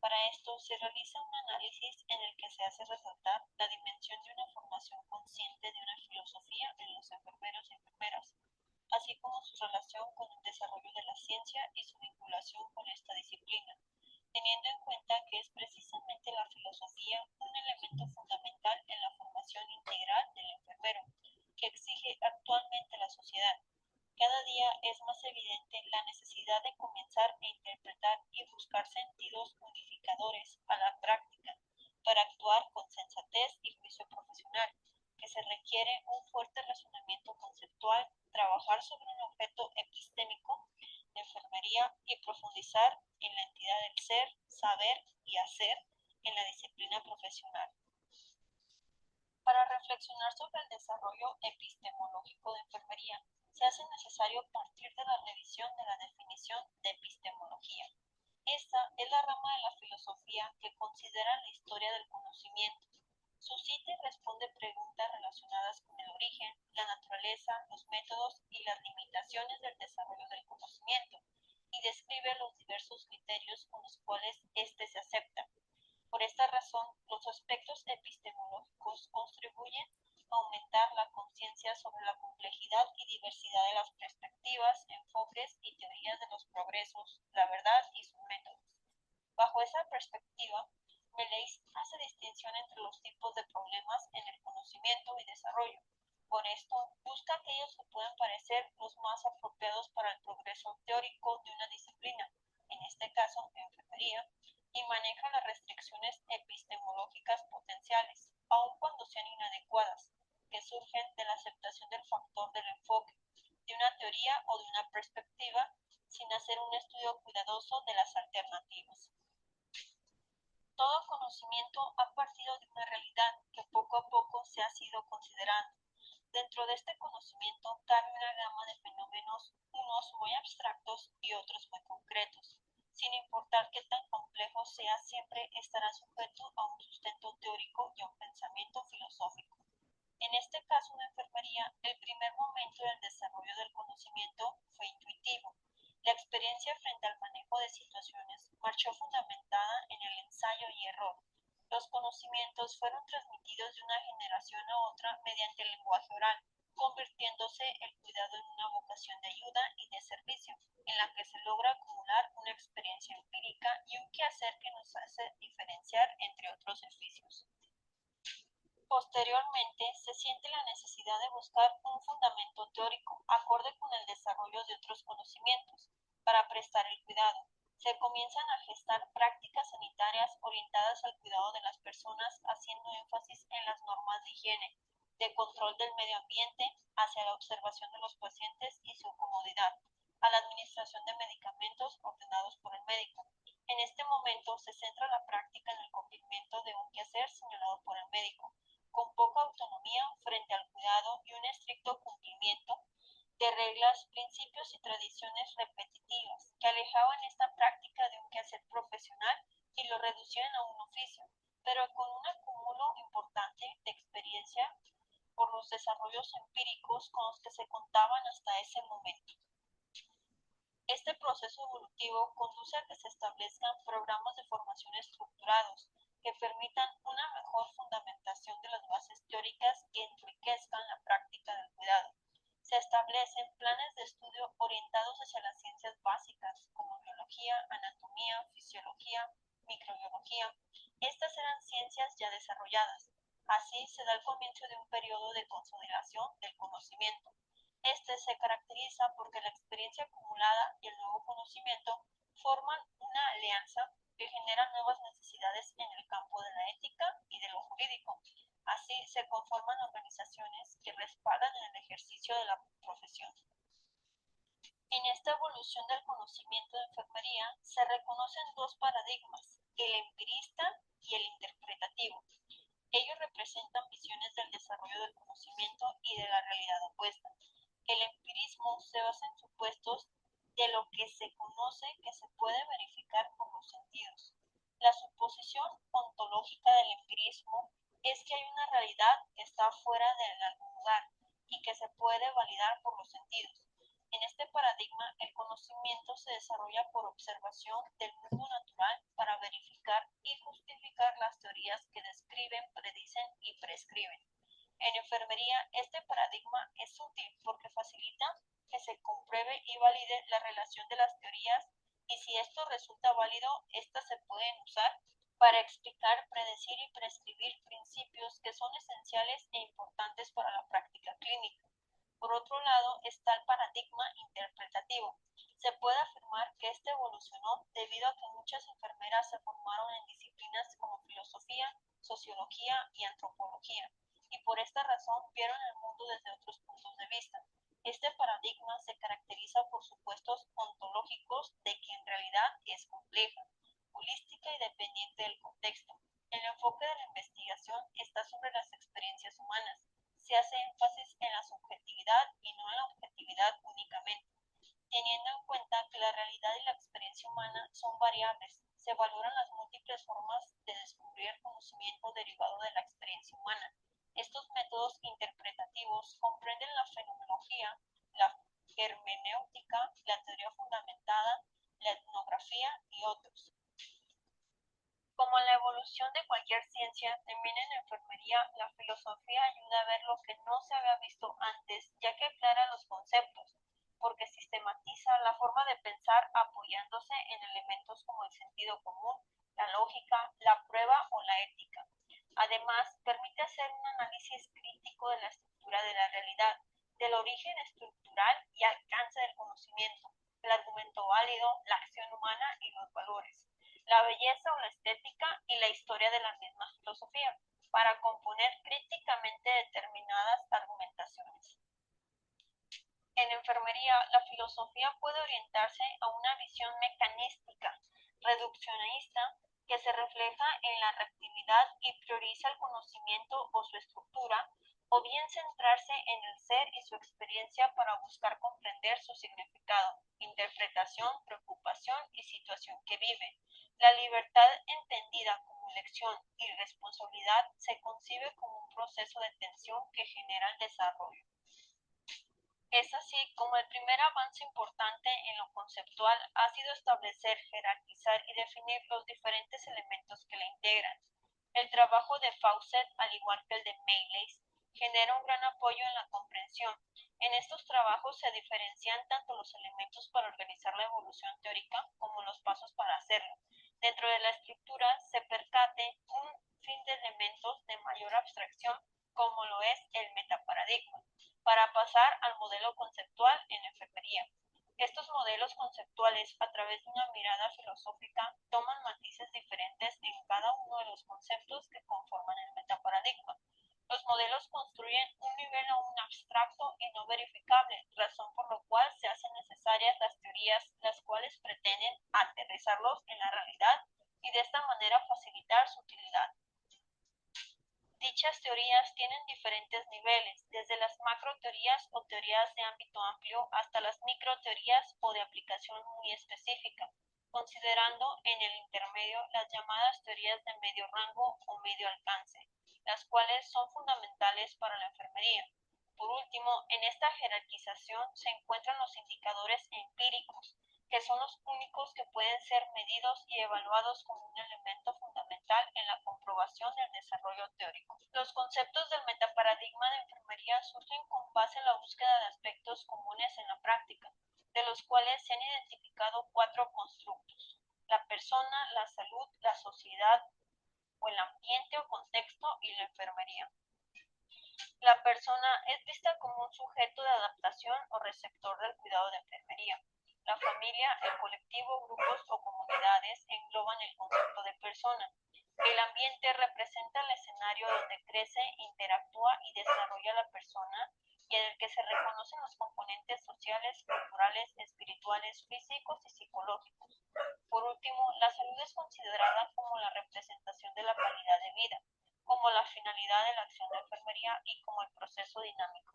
Para esto se realiza un análisis en el que se hace resaltar la dimensión de una formación consciente de una filosofía en los enfermeros y enfermeras, así como su relación con el desarrollo de la ciencia y su vinculación con esta disciplina, teniendo en cuenta que es precisamente la filosofía un elemento fundamental en la formación integral del enfermero, que exige actualmente la sociedad. Cada día es más evidente la necesidad de comenzar a interpretar y buscar sentidos unificadores a la práctica para actuar con sensatez y juicio profesional, que se requiere un fuerte razonamiento conceptual, trabajar sobre un objeto epistémico de enfermería y profundizar en la entidad del ser, saber y hacer en la disciplina profesional. Para reflexionar sobre el desarrollo epistemológico de enfermería, se hace necesario partir de la revisión de la definición de epistemología. Esta es la rama de la filosofía que considera la historia del conocimiento. Suscita y responde preguntas relacionadas con el origen, la naturaleza, los métodos y las limitaciones del desarrollo del conocimiento, y describe los diversos criterios con los cuales éste se acepta. Por esta razón, los aspectos epistemológicos contribuyen aumentar la conciencia sobre la complejidad y diversidad de las perspectivas, enfoques y teorías de los progresos, la verdad y sus métodos. Bajo esa perspectiva, Meleix hace distinción entre los tipos de problemas en el conocimiento y desarrollo. Por esto, busca aquellos que puedan parecer los más apropiados para el progreso teórico de una disciplina, en este caso, enfermería, y maneja las restricciones epistemológicas potenciales, aun cuando sean inadecuadas, que surgen de la aceptación del factor del enfoque, de una teoría o de una perspectiva, sin hacer un estudio cuidadoso de las alternativas. Todo conocimiento ha partido de una realidad que poco a poco se ha ido considerando. Dentro de este conocimiento cabe una gama de fenómenos, unos muy abstractos y otros muy concretos. Sin importar qué tan complejo sea, siempre estará sujeto a un sustento teórico y a un pensamiento filosófico. En este caso de enfermería, el primer momento del desarrollo del conocimiento fue intuitivo. La experiencia frente al manejo de situaciones marchó fundamentada en el ensayo y error. Los conocimientos fueron transmitidos de una generación a otra mediante el lenguaje oral, convirtiéndose el cuidado en una vocación de ayuda y de servicio, en la que se logra acumular una experiencia empírica y un quehacer que nos hace diferenciar entre otros oficios. Posteriormente, se siente la necesidad de buscar un fundamento teórico acorde con el desarrollo de otros conocimientos para prestar el cuidado. Se comienzan a gestar prácticas sanitarias orientadas al cuidado de las personas, haciendo énfasis en las normas de higiene, de control del medio ambiente, hacia la observación de los pacientes y su comodidad, a la administración de medicamentos ordenados por el médico. En este momento se centra la práctica en el cumplimiento de un quehacer señalado por el médico, con poca autonomía frente al cuidado y un estricto cumplimiento de reglas, principios y tradiciones repetitivas, que alejaban esta práctica de un quehacer profesional y lo reducían a un oficio, pero con un acúmulo importante de experiencia por los desarrollos empíricos con los que se contaban hasta ese momento. Este proceso evolutivo conduce a que se establezcan programas de formación estructurados que permitan una mejor fundamentación de las bases teóricas que enriquezcan la práctica del cuidado. Se establecen planes de estudio orientados hacia las ciencias básicas como biología, anatomía, fisiología, microbiología. Estas eran ciencias ya desarrolladas. Así se da el comienzo de un periodo de consolidación del conocimiento. Este se caracteriza porque la experiencia acumulada y el nuevo conocimiento forman una alianza que genera nuevas necesidades en el campo de la ética y de lo jurídico. Así se conforman organizaciones que respaldan el ejercicio de la profesión. En esta evolución del conocimiento de enfermería se reconocen dos paradigmas, el empirista y el interpretativo. Ellos representan visiones del desarrollo del conocimiento y de la realidad opuesta. El empirismo se basa en supuestos de lo que se conoce que se puede verificar por los sentidos. La suposición ontológica del empirismo es que hay una realidad que está fuera de algún lugar y que se puede validar por los sentidos. En este paradigma, el conocimiento se desarrolla por observación del mundo natural para verificar y justificar las teorías que describen, predicen y prescriben. En enfermería, este paradigma es útil porque facilita que se compruebe y valide la relación de las teorías y si esto resulta válido, estas se pueden usar para explicar, predecir y prescribir principios que son esenciales e importantes para la práctica clínica. Por otro lado, está el paradigma interpretativo. Se puede afirmar que este evolucionó debido a que muchas enfermeras se formaron en disciplinas como filosofía, sociología y antropología, y por esta razón vieron el mundo desde otros puntos de vista. Este paradigma se caracteriza por supuestos ontológicos de que en realidad es compleja, holística y dependiente del contexto. El enfoque de la investigación está sobre las experiencias humanas. Se hace énfasis en la subjetividad y no en la objetividad únicamente. Teniendo en cuenta que la realidad y la experiencia humana son variables, se valoran las múltiples formas de descubrir el conocimiento derivado de la experiencia humana. Estos métodos interpretativos comprenden la fenomenología, la hermenéutica, la teoría fundamentada, la etnografía y otros. Como en la evolución de cualquier ciencia, también en la enfermería, la filosofía ayuda a ver lo que no se había visto antes, ya que aclara los conceptos, porque sistematiza la forma de pensar apoyándose en elementos como el sentido común, la lógica, la prueba o la ética. Además, permite hacer un análisis crítico de la estructura de la realidad, del origen estructural y alcance del conocimiento, el argumento válido, la acción humana y los valores, la belleza o la estética y la historia de la misma filosofía, para componer críticamente determinadas argumentaciones. En enfermería, la filosofía puede orientarse a una visión mecanística, reduccionista, que se refleja en la reactividad y prioriza el conocimiento o su estructura, o bien centrarse en el ser y su experiencia para buscar comprender su significado, interpretación, preocupación y situación que vive. La libertad entendida como elección y responsabilidad se concibe como un proceso de tensión que genera el desarrollo. Es así como el primer avance importante en lo conceptual ha sido establecer, jerarquizar y definir los diferentes elementos que la integran. El trabajo de Fawcett, al igual que el de Mayles, genera un gran apoyo en la comprensión. En estos trabajos se diferencian tanto los elementos para organizar la evolución teórica como los pasos para hacerlo. Dentro de la estructura se percate un fin de elementos de mayor abstracción, como lo es el metaparadigma, para pasar al modelo conceptual en enfermería. Estos modelos conceptuales, a través de una mirada filosófica, toman matices diferentes en cada uno de los conceptos que conforman el metaparadigma. Los modelos construyen un nivel aún abstracto y no verificable, razón por la cual se hacen necesarias las teorías, las cuales pretenden aterrizarlos en la realidad y de esta manera facilitar su utilidad. Dichas teorías tienen diferentes niveles, desde las macroteorías o teorías de ámbito amplio hasta las microteorías o de aplicación muy específica, considerando en el intermedio las llamadas teorías de medio rango o medio alcance, las cuales son fundamentales para la enfermería. Por último, en esta jerarquización se encuentran los indicadores empíricos, que son los únicos que pueden ser medidos y evaluados como un elemento fundamental en la comprobación del desarrollo teórico. Los conceptos del metaparadigma de enfermería surgen con base en la búsqueda de aspectos comunes en la práctica, de los cuales se han identificado 4 constructos: la persona, la salud, la sociedad o el ambiente o contexto y la enfermería. La persona es vista como un sujeto de adaptación o receptor del cuidado de enfermería. La familia, el colectivo, grupos o comunidades engloban el concepto de persona. El ambiente representa el escenario donde crece, interactúa y desarrolla la persona y en el que se reconocen los componentes sociales, culturales, espirituales, físicos y psicológicos. Por último, la salud es considerada como la representación de la calidad de vida, como la finalidad de la acción de enfermería y como el proceso dinámico.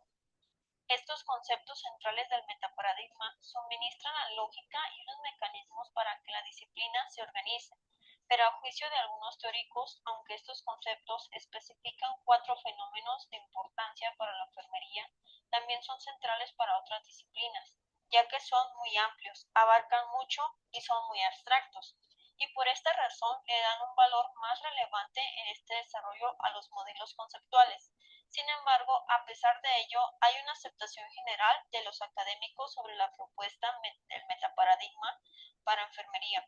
Estos conceptos centrales del metaparadigma suministran la lógica y unos mecanismos para que la disciplina se organice, pero a juicio de algunos teóricos, aunque estos conceptos especifican 4 fenómenos de importancia para la enfermería, también son centrales para otras disciplinas, ya que son muy amplios, abarcan mucho y son muy abstractos, y por esta razón le dan un valor más relevante en este desarrollo a los modelos conceptuales. Sin embargo, a pesar de ello, hay una aceptación general de los académicos sobre la propuesta del metaparadigma para enfermería,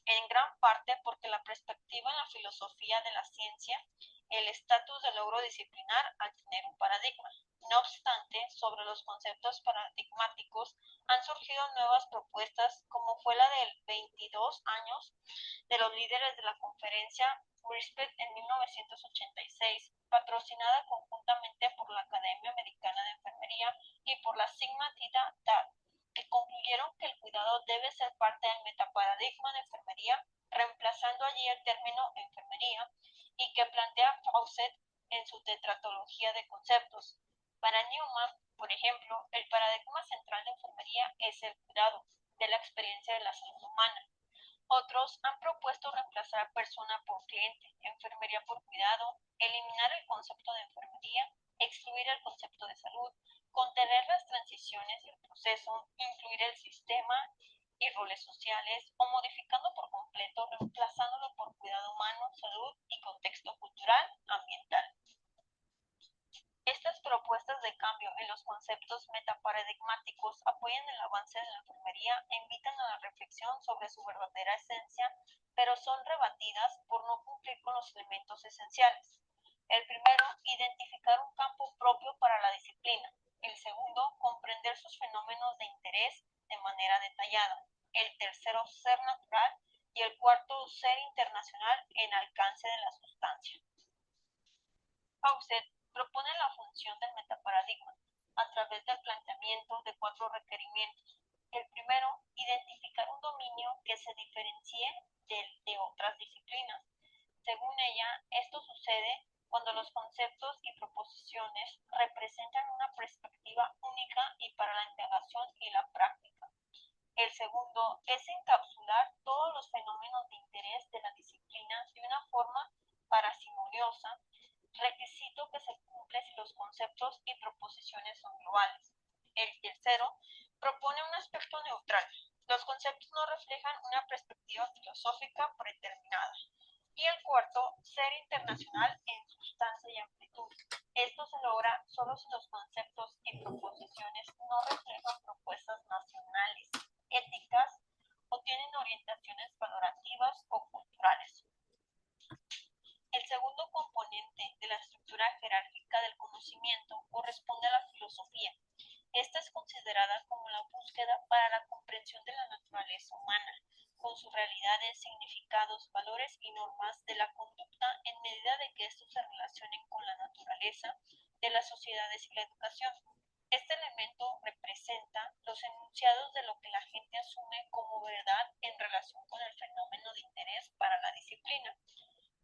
en gran parte porque la perspectiva en la filosofía de la ciencia, el estatus de logro disciplinar al tener un paradigma. No obstante, sobre los conceptos paradigmáticos han surgido nuevas propuestas, como fue la del 22 años de los líderes de la conferencia RESPECT en 1986, patrocinada conjuntamente por la Academia Americana de Enfermería y por la Sigma Theta Tau, que concluyeron que el cuidado debe ser parte del metaparadigma de enfermería, reemplazando allí el término enfermería, y que plantea Fawcett en su tetratología de conceptos. Para Newman, por ejemplo, el paradigma central de enfermería es el cuidado de la experiencia de la salud humana. Otros han propuesto reemplazar a persona por cliente, enfermería por cuidado, eliminar el concepto de enfermería, excluir el concepto de salud, contener las transiciones del proceso, incluir el sistema y roles sociales o modificando por completo, reemplazándolo por cuidado humano, salud y contexto cultural, ambiental. Estas propuestas de cambio en los conceptos metaparadigmáticos apoyan el avance de la enfermería e invitan a la reflexión sobre su verdadera esencia, pero son rebatidas por no cumplir con los elementos esenciales. El primero, identificar un campo propio para la disciplina. El segundo, comprender sus fenómenos de interés de manera detallada. El tercero, ser natural. Y el cuarto, ser internacional en alcance de la sustancia. Fawcett propone la función del metaparadigma a través del planteamiento de 4 requerimientos. El primero, identificar un dominio que se diferencie de otras disciplinas. Según ella, esto sucede cuando los conceptos y proposiciones representan una perspectiva única y para la integración y la práctica. El segundo es encapsular todos los fenómenos de interés de la disciplina de una forma parsimoniosa, requisito que se cumple si los conceptos y proposiciones son globales. El tercero propone un aspecto neutral. Los conceptos no reflejan una perspectiva filosófica predeterminada. Y el cuarto, ser internacional en sustancia y amplitud. Esto se logra solo si los conceptos y proposiciones no reflejan propuestas nacionales, éticas o tienen orientaciones valorativas o culturales. El segundo componente de la estructura jerárquica del conocimiento corresponde a la filosofía. Esta es considerada como la búsqueda para la comprensión de la naturaleza humana, con sus realidades, significados, valores y normas de la conducta en medida de que estos se relacionen con la naturaleza de las sociedades y la educación. Este elemento representa los enunciados de lo que la gente asume como verdad en relación con el fenómeno de interés para la disciplina.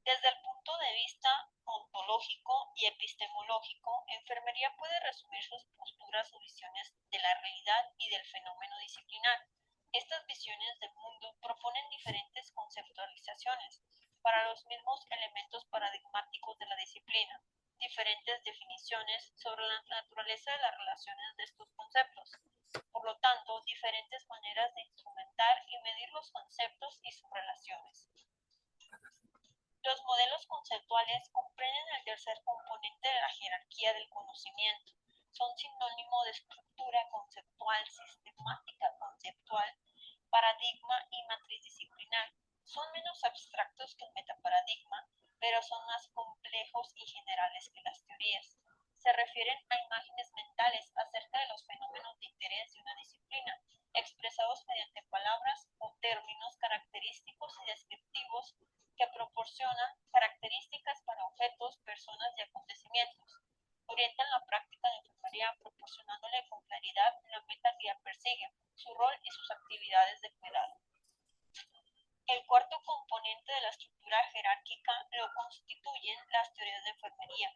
Desde el punto de vista ontológico y epistemológico, enfermería puede resumir sus posturas o visiones de la realidad y del fenómeno disciplinar. Estas visiones del mundo proponen diferentes conceptualizaciones para los mismos elementos paradigmáticos de la disciplina, diferentes definiciones sobre la naturaleza de las relaciones de estos conceptos. Por lo tanto, diferentes maneras de instrumentar y medir los conceptos y sus relaciones. Los modelos conceptuales comprenden el tercer componente de la jerarquía del conocimiento. Son sinónimo de estructura conceptual, sistemática conceptual, paradigma y matriz disciplinar. Son menos abstractos que el metaparadigma, pero son más complejos y generales que las teorías. Se refieren a imágenes mentales acerca de los fenómenos de interés de una disciplina, expresados mediante palabras o términos característicos y descriptivos que proporcionan características para objetos, personas y acontecimientos. Orientan la práctica de enfermería proporcionándole con claridad la meta que ella persigue, su rol y sus actividades de cuidado. El cuarto componente de la estructura jerárquica lo constituyen las teorías de enfermería.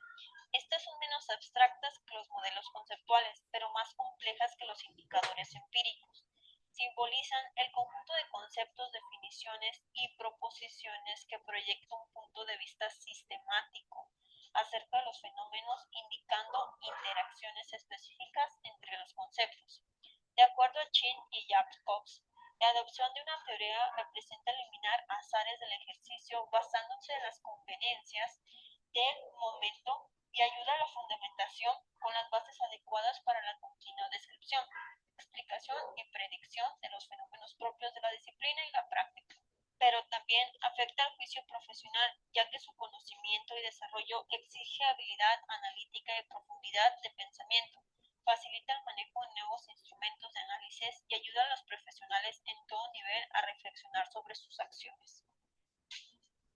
Estas son menos abstractas que los modelos conceptuales, pero más complejas que los indicadores empíricos. Simbolizan el conjunto de conceptos, definiciones y proposiciones que proyecta un punto de vista sistemático acerca de los fenómenos, indicando interacciones específicas entre los conceptos. De acuerdo a Chin y Jacobs, la adopción de una teoría representa eliminar azares del ejercicio basándose en las conveniencias del momento y ayuda a la fundamentación con las bases adecuadas para la continua descripción, explicación y predicción de los fenómenos propios de la disciplina y la práctica. Pero también afecta al juicio profesional, ya que su conocimiento y desarrollo exige habilidad analítica y profundidad de pensamiento, facilita el manejo de nuevos instrumentos de análisis y ayuda a los profesionales en todo nivel a reflexionar sobre sus acciones.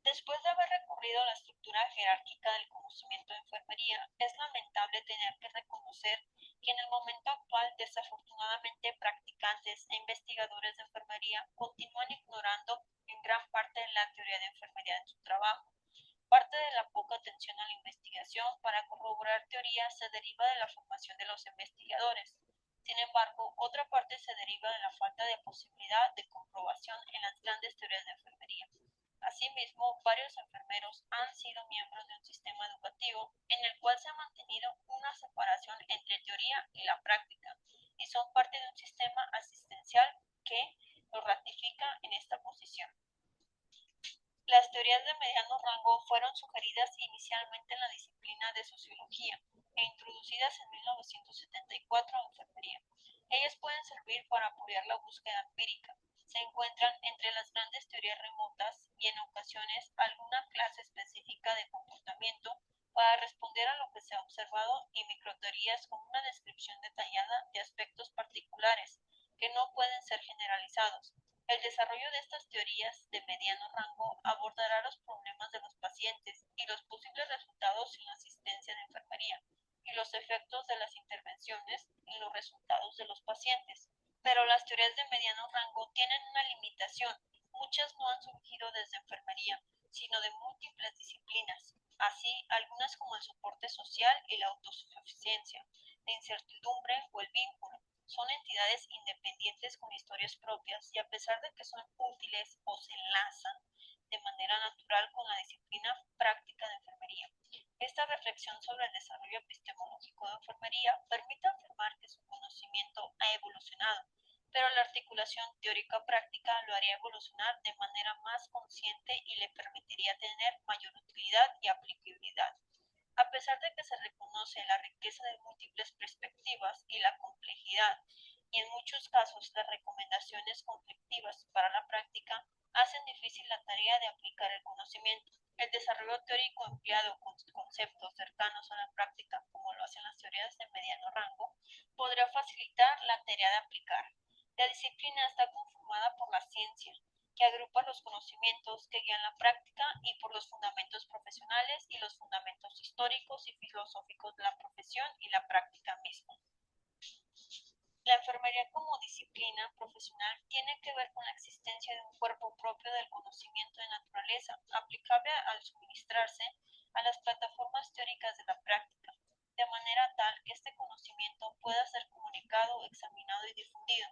Después de haber recurrido a la estructura jerárquica del conocimiento de enfermería, es lamentable tener que reconocer que en el momento actual, desafortunadamente, practicantes e investigadores de enfermería continúan ignorando en gran parte la teoría de enfermería en su trabajo. Parte de la poca atención a la investigación para corroborar teorías se deriva de la formación de los investigadores. Sin embargo, otra parte se deriva de la falta de posibilidad de comprobación en las grandes teorías de enfermería. Asimismo, varios enfermeros han sido miembros de un sistema educativo en el cual se ha mantenido una separación entre teoría y la práctica, y son parte de un sistema asistencial que los rango fueron sugeridas inicialmente en la disciplina de sociología e introducidas en 1974 en enfermería. Ellas pueden servir para apoyar la búsqueda empírica. Se encuentran entre las grandes teorías remotas y en ocasiones alguna clase específica de comportamiento para responder a lo que se ha observado y microteorías con una descripción detallada de aspectos particulares que no pueden ser generalizados. El desarrollo de estas teorías de mediano rango abordará los problemas de los pacientes y los posibles resultados en la asistencia de enfermería y los efectos de las intervenciones en los resultados de los pacientes. Pero las teorías de mediano rango tienen una limitación. Muchas no han surgido desde enfermería, sino de múltiples disciplinas. Así, algunas como el soporte social y la autosuficiencia, la incertidumbre o el vínculo, son entidades independientes con historias propias y a pesar de que son útiles o se enlazan de manera natural con la disciplina práctica de enfermería. Esta reflexión sobre el desarrollo epistemológico de enfermería permite afirmar que su conocimiento ha evolucionado, pero la articulación teórica-práctica lo haría evolucionar de manera más consciente y le permitiría tener mayor utilidad y aplicabilidad. A pesar de que se reconoce la riqueza de múltiples perspectivas y la complejidad, y en muchos casos las recomendaciones conflictivas para la práctica hacen difícil la tarea de aplicar el conocimiento. El desarrollo teórico empleado con conceptos cercanos a la práctica, como lo hacen las teorías de mediano rango, podrá facilitar la tarea de aplicar. La disciplina está conformada por la ciencia, que agrupa los conocimientos que guían la práctica y por los fundamentos profesionales y los fundamentos históricos y filosóficos de la profesión y la práctica misma. La enfermería como disciplina profesional tiene que ver con la existencia de un cuerpo propio del conocimiento de naturaleza, aplicable al suministrarse a las plataformas teóricas de la práctica, de manera tal que este conocimiento pueda ser comunicado, examinado y difundido.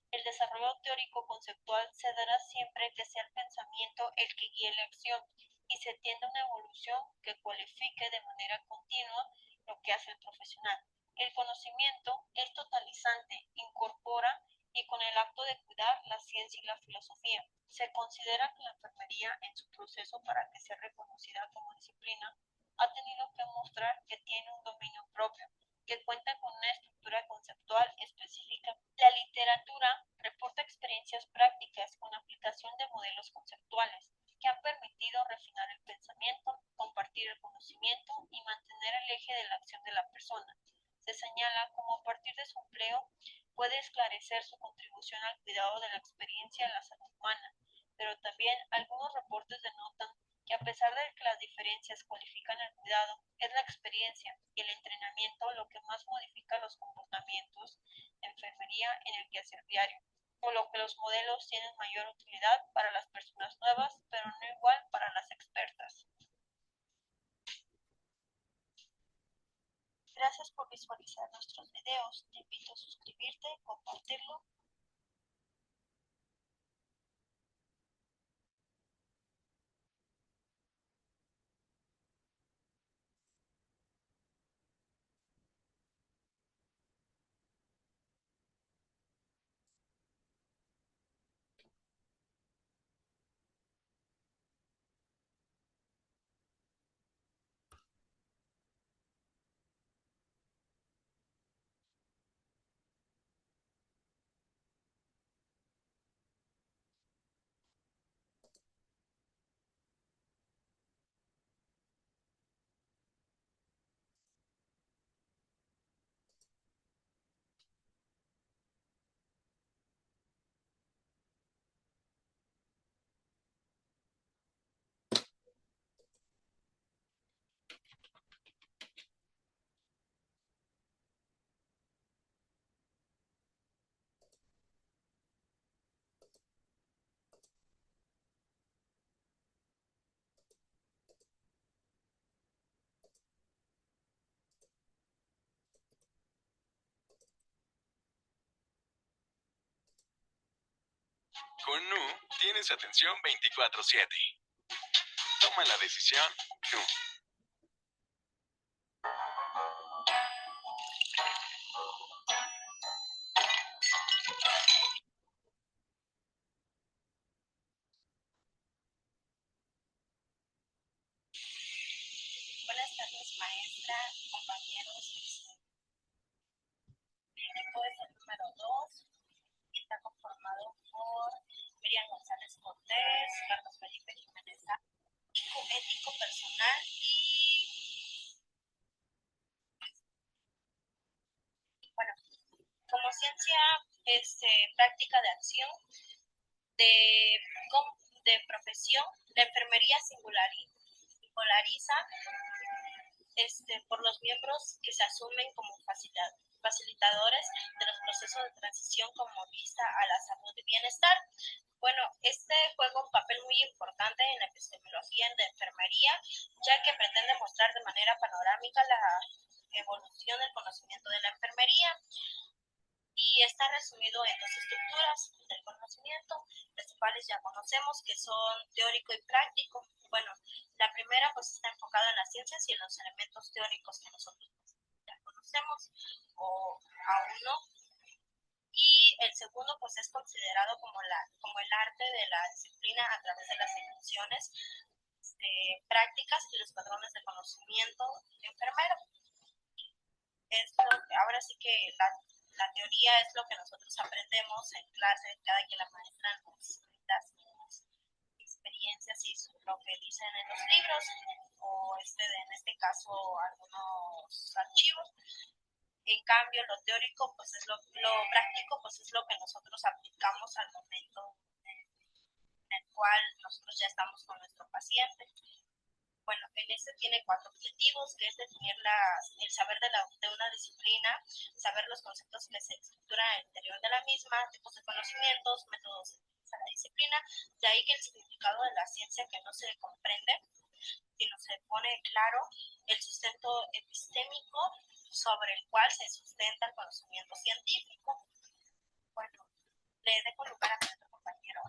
El desarrollo teórico conceptual se dará siempre que sea el pensamiento el que guíe la acción y se tienda a una evolución que cualifique de manera continua lo que hace el profesional. El conocimiento es totalizante, incorpora y con el acto de cuidar la ciencia y la filosofía. Se considera que la enfermería en su proceso para que sea reconocida como disciplina ha tenido que mostrar que tiene un dominio propio, que cuenta con una estructura conceptual específica. La literatura reporta experiencias prácticas con aplicación de modelos conceptuales que han permitido refinar el pensamiento, compartir el conocimiento y mantener el eje de la acción de la persona. Se señala como a partir de su empleo puede esclarecer su contribución al cuidado de la experiencia en la salud humana, pero también algunos reportes denotan que a pesar de que las diferencias cualifican el cuidado, es la experiencia y el entrenamiento lo que más modifica los comportamientos de enfermería en el quehacer diario, por lo que los modelos tienen mayor utilidad para las personas nuevas, pero no igual para las expertas. Gracias por visualizar nuestros videos. Te invito a suscribirte, compartirlo. Con Nu tienes atención 24/7. Toma la decisión Nu. noches, maestra, compañeros. El equipo es el número 2 y está conformado por Miriam González Cortés, Carlos Felipe Jiménez, ético personal y, bueno, como ciencia práctica de acción, de, de profesión, la enfermería singulariza por los miembros que se asumen como facilitadores de los procesos de transición como vista a la salud y bienestar. Bueno, este juega un papel muy importante en la epistemología de enfermería, ya que pretende mostrar de manera panorámica la evolución del conocimiento de la enfermería y está resumido en dos estructuras del conocimiento, las cuales ya conocemos, que son teórico y práctico. Bueno, la primera pues está enfocada en las ciencias y en los elementos teóricos que nosotros ya conocemos o aún no. Y el segundo pues es considerado como el arte de la disciplina a través de las ejecuciones prácticas y los patrones de conocimiento enfermero. Ahora sí que la teoría es lo que nosotros aprendemos en clase, cada que la maestra nos da sus experiencias y lo que dicen en los libros, o en este caso algunos archivos. En cambio, lo teórico, pues es lo práctico, pues es lo que nosotros aplicamos al momento en el cual nosotros ya estamos con nuestro paciente. Bueno, en este tiene 4 objetivos, que es definir el saber de una disciplina, saber los conceptos que se estructuran al interior de la misma, tipos de conocimientos, métodos de la disciplina, de ahí que el significado de la ciencia que no se comprende, sino se pone claro el sustento epistémico sobre el cual se sustenta el conocimiento científico. Bueno, le dejo lugar a mi otro compañero.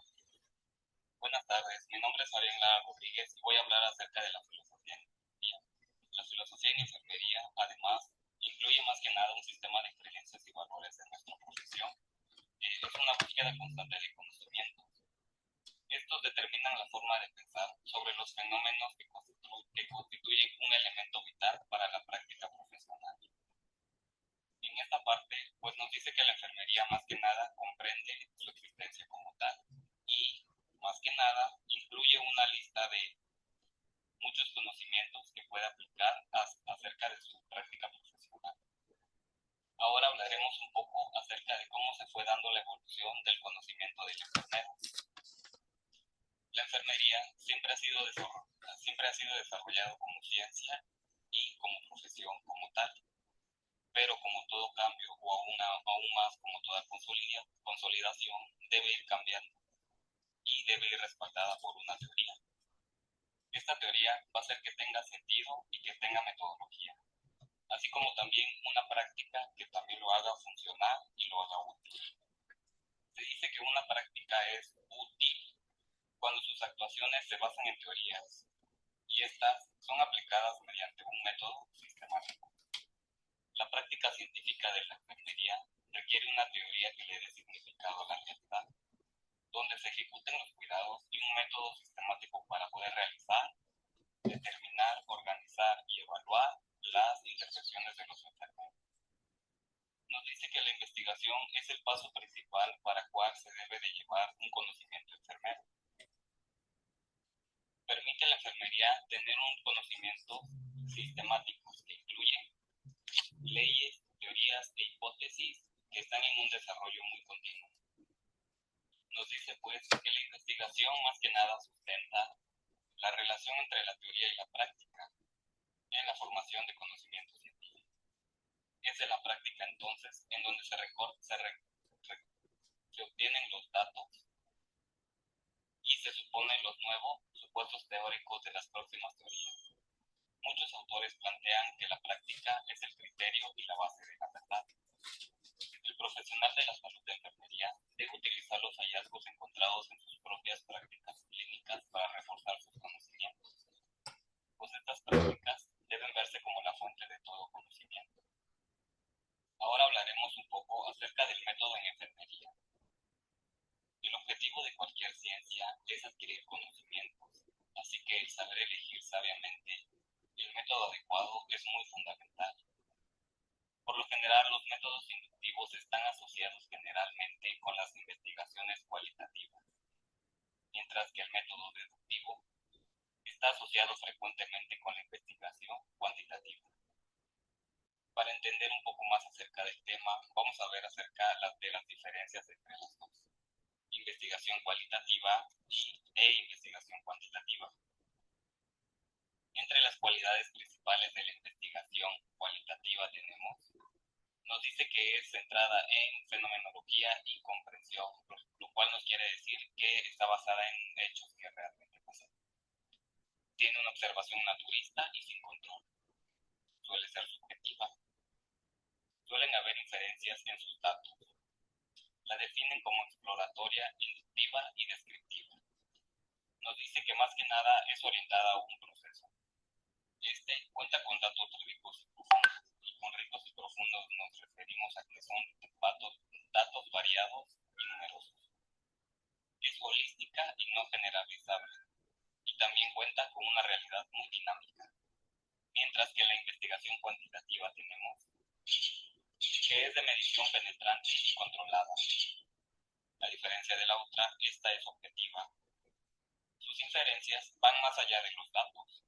Buenas tardes, mi nombre es Ariel Lara Rodríguez y voy a hablar acerca de la filosofía en enfermería. La filosofía en enfermería, además, incluye más que nada un sistema de creencias y valores de nuestra profesión. Es una búsqueda constante de conocimientos. Estos determinan la forma de pensar sobre los fenómenos que constituyen un elemento vital para la práctica profesional. En esta parte, pues nos dice que la enfermería más que nada comprende su existencia como tal y más que nada incluye una lista de muchos conocimientos que puede aplicar acerca de su práctica profesional. Ahora hablaremos un poco acerca de cómo se fue dando la evolución del conocimiento del enfermero. La enfermería siempre ha sido desarrollado como ciencia y como profesión como tal, pero como todo cambio o aún más como toda consolidación debe ir cambiando y debe ir respaldada por una teoría. Esta teoría va a hacer que tenga sentido y que tenga metodología, así como también una práctica que también lo haga funcionar y lo haga útil. Se dice que una práctica es útil cuando sus actuaciones se basan en teorías y estas son aplicadas mediante un método sistemático. La práctica científica de la enfermería requiere una teoría que le dé significado a la realidad, donde se ejecuten los cuidados y un método sistemático para poder realizar, determinar, organizar y evaluar las intersecciones de los enfermeros. Nos dice que la investigación es el paso principal para el cual se debe de llevar un conocimiento enfermero. Permite a la enfermería tener un conocimiento sistemático que incluye leyes, teorías e hipótesis que están en un desarrollo muy continuo. Nos dice pues que la investigación más que nada sustenta la relación entre la teoría y la práctica en la formación de conocimientos científicos. Es de la práctica entonces en donde se obtienen los datos y se suponen los nuevos supuestos teóricos de las próximas teorías. Muchos autores plantean que la práctica es el criterio y la base de la verdad. El profesional de la salud de enfermería debe utilizar los hallazgos encontrados en sus propias prácticas clínicas para reforzar sus conocimientos, pues estas prácticas deben verse como la fuente de todo conocimiento. Ahora hablaremos un poco acerca del método en enfermería. El objetivo de cualquier ciencia es adquirir conocimientos, así que el saber elegir sabiamente el método método adecuado es muy fundamental. Por lo general, los métodos inductivos están asociados generalmente con las investigaciones cualitativas, mientras que el método deductivo está asociado frecuentemente con la investigación cuantitativa. Para entender un poco más acerca del tema, vamos a ver acerca de las diferencias entre las dos: investigación cualitativa e investigación cuantitativa. Entre las cualidades principales de la investigación cualitativa nos dice que es centrada en fenomenología y comprensión, lo cual nos quiere decir que está basada en hechos que realmente pasan. Tiene una observación naturista y sin control. Suele ser subjetiva. Suelen haber inferencias en sus datos. La definen como exploratoria, inductiva y descriptiva. Nos dice que más que nada es orientada a un proceso. Este cuenta con datos ricos y profundos, y con ricos y profundos nos referimos a que son datos variados y numerosos. Es holística y no generalizable, y también cuenta con una realidad muy dinámica. Mientras que en la investigación cuantitativa tenemos que es de medición penetrante y controlada. A diferencia de la otra, esta es objetiva. Sus inferencias van más allá de los datos.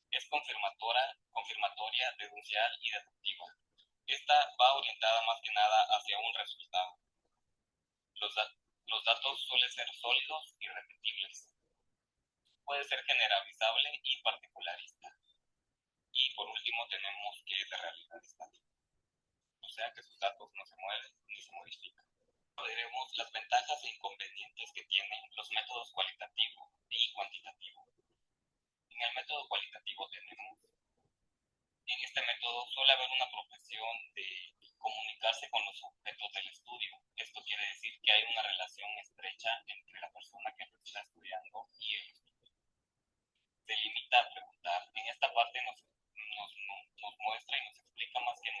Es confirmatoria, deducial y deductiva. Esta va orientada más que nada hacia un resultado. Los datos suelen ser sólidos y repetibles. Puede ser generalizable y particularista. Y por último tenemos que es de realidad estática. O sea que sus datos no se mueven ni se modifican. Veremos las ventajas e inconvenientes que tienen los métodos cualitativo y cuantitativo. En el método cualitativo en este método suele haber una profesión de comunicarse con los sujetos del estudio. Esto quiere decir que hay una relación estrecha entre la persona que lo está estudiando y el estudio. Se limita a preguntar. En esta parte nos muestra y nos explica más que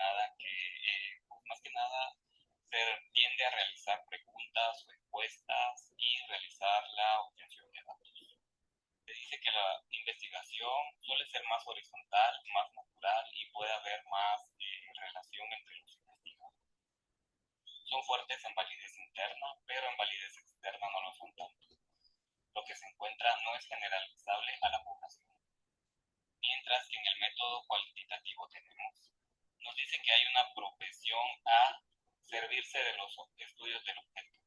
nada se tiende a realizar preguntas o encuestas y realizar la obtención de datos. Se dice que la investigación suele ser más horizontal, más natural y puede haber más relación entre los investigadores. Son fuertes en validez interna, pero en validez externa no lo son tanto. Lo que se encuentra no es generalizable a la población. Mientras que en el método cualitativo nos dice que hay una propensión a servirse de los estudios del objeto.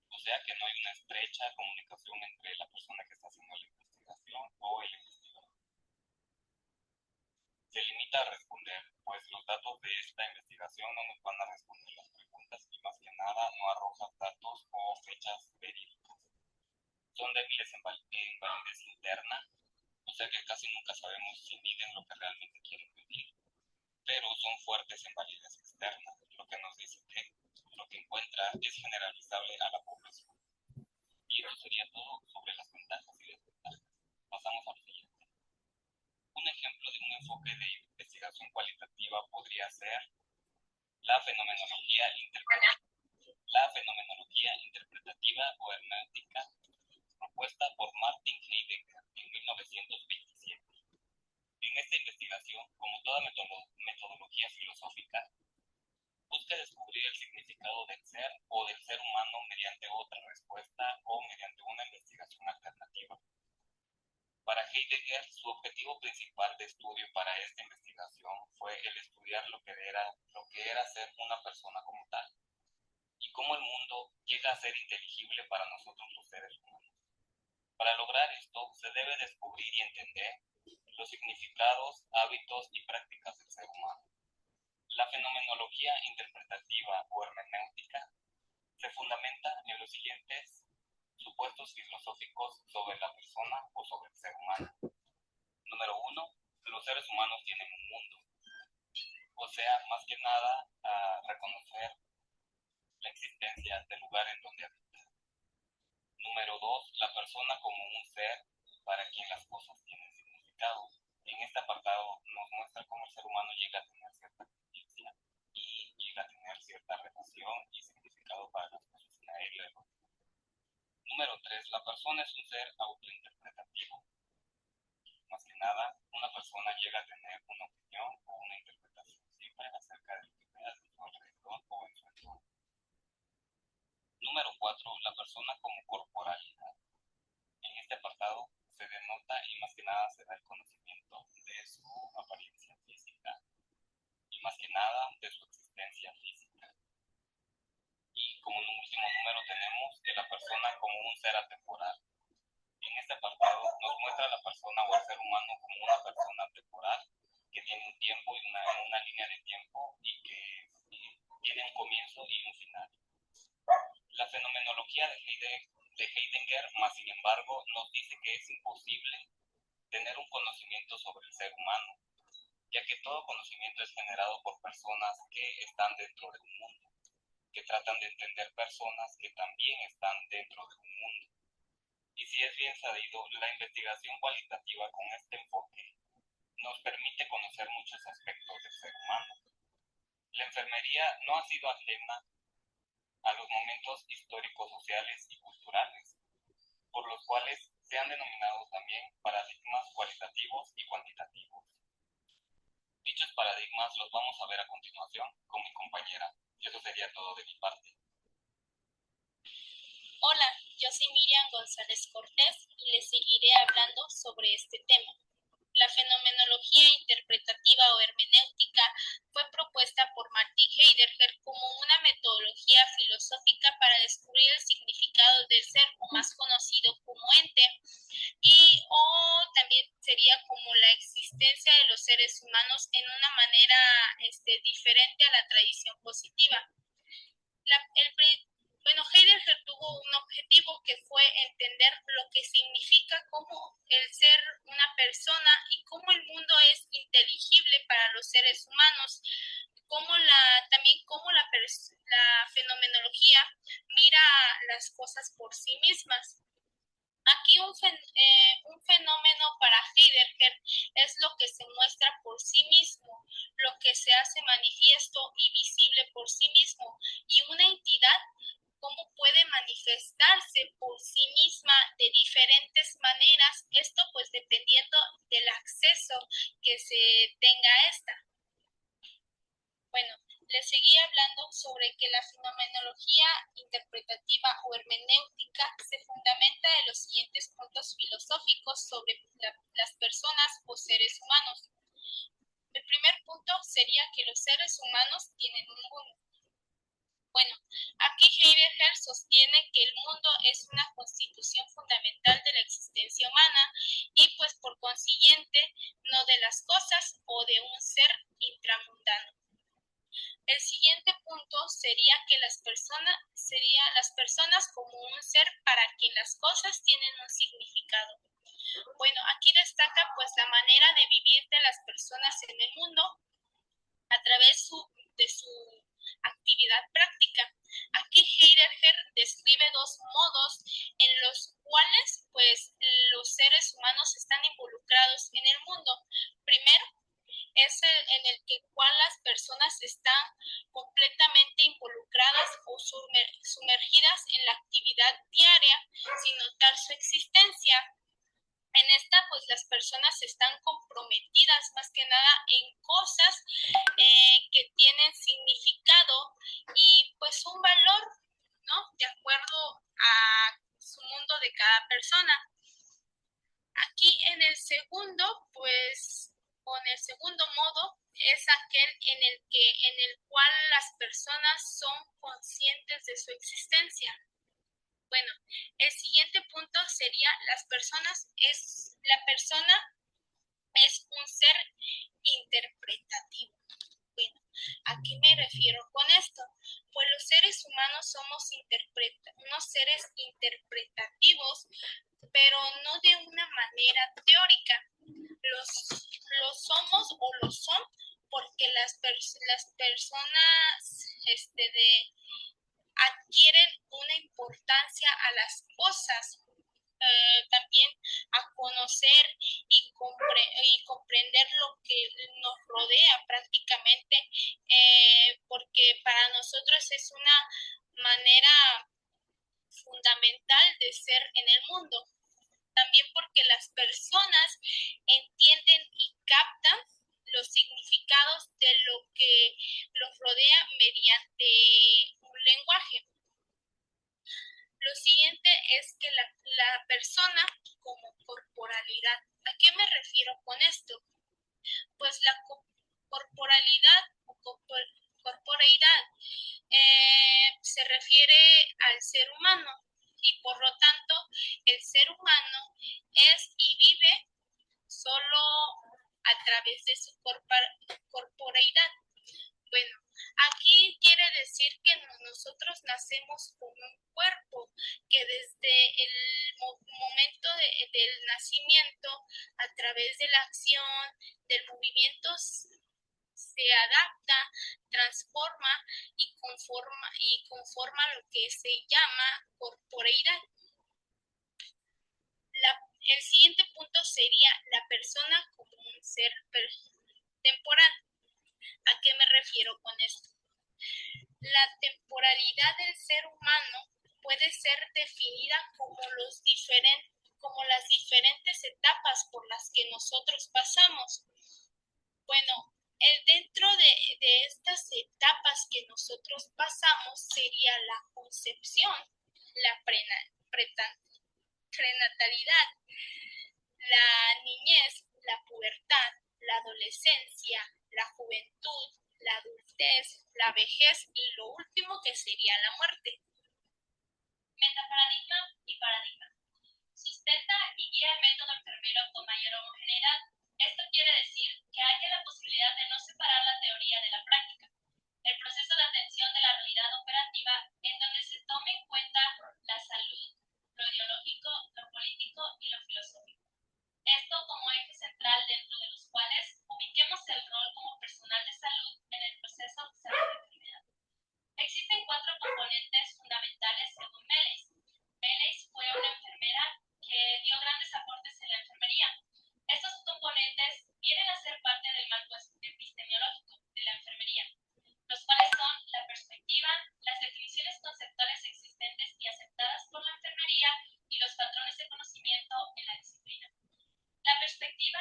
O sea que no hay una estrecha comunicación entre la persona que está haciendo la investigación o el investigador. Se limita a responder, pues los datos de esta investigación no nos van a responder las preguntas y más que nada no arrojan datos o fechas verídicas. Son débiles en validez interna, o sea que casi nunca sabemos si miden lo que realmente quieren medir, pero son fuertes en validez externa, lo que nos dice que lo que encuentra es generalizable a la población. Y eso sería todo sobre las ventajas y desventajas. Pasamos al siguiente. Un ejemplo de un enfoque de investigación cualitativa podría ser la fenomenología interpretativa o herméneutica, propuesta por Martin Heidegger en 1927. En esta investigación, como toda metodología filosófica, busca descubrir el significado del ser o del ser humano mediante otra respuesta o mediante una investigación alternativa. Para Heidegger, su objetivo principal de estudio para esta investigación fue el estudiar lo que era ser una persona como tal y cómo el mundo llega a ser inteligible para nosotros los seres humanos. Para lograr esto, se debe descubrir y entender los significados, hábitos y prácticas del ser humano. La fenomenología interpretativa o hermenéutica se fundamenta en los siguientes supuestos filosóficos sobre la persona o sobre el ser humano. Número 1, los seres humanos tienen un mundo. O sea, más que nada, reconocer la existencia del lugar en donde habita. Número 2, la persona como un ser para quien las cosas tienen significado. En este apartado nos muestra cómo el ser humano llega a tener cierta conciencia y llega a tener cierta relación y significado para las cosas que a él le rodean. Número 3, la persona es un ser autointerpretativo. Más que nada, una persona llega a su existencia física. Y como en un último número tenemos la persona como un ser atemporal. En este apartado nos muestra a la persona o al ser humano como una persona temporal que tiene un tiempo y una línea de tiempo y que tiene un comienzo y un final. La fenomenología de Heidegger, más sin embargo, nos dice que es imposible tener un conocimiento sobre el ser humano, ya que todo conocimiento es generado por personas que están dentro de un mundo, que tratan de entender personas que también están dentro de un mundo. Y si es bien sabido, la investigación cualitativa con este enfoque nos permite conocer muchos aspectos del ser humano. La enfermería no ha sido ajena a los momentos históricos, sociales y culturales, por los cuales se han denominado también paradigmas cualitativos y cuantitativos. Dichos paradigmas los vamos a ver a continuación con mi compañera, y eso sería todo de mi parte. Hola, yo soy Miriam González Cortés y les seguiré hablando sobre este tema. La fenomenología interpretativa o hermenéutica fue propuesta por Martin Heidegger como una metodología filosófica para descubrir el significado del ser, o más conocido como ente, o también sería como la existencia de los seres humanos en una manera diferente a la tradición positiva. Heidegger tuvo un objetivo que fue entender lo que significa como el ser una persona y cómo el mundo es inteligible para los seres humanos, también cómo la fenomenología mira las cosas por sí mismas. Aquí un fenómeno para Heidegger es lo que se muestra por sí mismo, lo que se hace manifiesto y visible por sí mismo, y una entidad cómo puede manifestarse por sí misma de diferentes maneras, esto pues dependiendo del acceso que se tenga a esta. Bueno, les seguí hablando sobre que la fenomenología interpretativa o hermenéutica se fundamenta en los siguientes puntos filosóficos sobre las personas o seres humanos. El primer punto sería que los seres humanos tienen un mundo. Bueno, aquí Heidegger sostiene que el mundo es una constitución fundamental de la existencia humana y pues por consiguiente no de las cosas o de un ser intramundano. El siguiente punto sería que las personas como un ser para quien las cosas tienen un significado. Bueno, aquí destaca pues la manera de vivir de las personas en el mundo a través de su actividad práctica. Aquí Heidegger describe dos modos en los cuales pues los seres humanos están involucrados en el mundo. Primero, es en el cual las personas están completamente involucradas o sumergidas en la actividad diaria sin notar su existencia. En esta, pues las personas están comprometidas más que nada en cosas que tienen significado y pues un valor, ¿no? De acuerdo a su mundo de cada persona. Aquí en el segundo, pues con el segundo modo es aquel en el cual las personas son conscientes de su existencia. Bueno, el siguiente punto sería la persona es un ser interpretativo. Bueno, ¿a qué me refiero con esto? Pues los seres humanos somos unos seres interpretativos, pero no de una manera teórica. Los somos o lo son porque las personas adquieren una importancia a las cosas, también a conocer y comprender lo que nos rodea prácticamente, porque para nosotros es una manera fundamental de ser en el mundo. También porque las personas entienden y captan los significados de lo que los rodea mediante un lenguaje. Lo siguiente es que la persona como corporalidad. ¿A qué me refiero con esto? Pues la corporalidad o nacemos con un cuerpo que desde el momento del nacimiento, a través de la acción, del movimiento, se adapta, transforma y conforma lo que se llama corporeidad. El siguiente punto sería la persona como un ser temporal. ¿A qué me refiero con esto? La temporalidad del ser humano puede ser definida como las diferentes etapas por las que nosotros pasamos. Bueno, dentro de estas etapas que nosotros pasamos sería la concepción, la prenatalidad, la niñez, la pubertad, la adolescencia, la juventud, la adultez, la vejez y lo último que sería la muerte. Metaparadigma y paradigma. Sustenta y guía el método enfermero con mayor homogeneidad. Esto quiere decir que haya la posibilidad de no separar la teoría de la práctica. El proceso de atención de la realidad operativa en donde se tome en cuenta la salud, lo ideológico, lo político y lo filosófico. Esto como eje central dentro de los cuales ubiquemos el rol como personal de salud en el proceso de salud de enfermedad. Existen 4 componentes fundamentales según Meles. Meles fue una enfermera que dio grandes aportes en la enfermería. Estos componentes vienen a ser parte del marco epistemológico de la enfermería, los cuales son la perspectiva, las definiciones conceptuales existentes y aceptadas por la enfermería y los patrones de conocimiento en la disciplina. La perspectiva,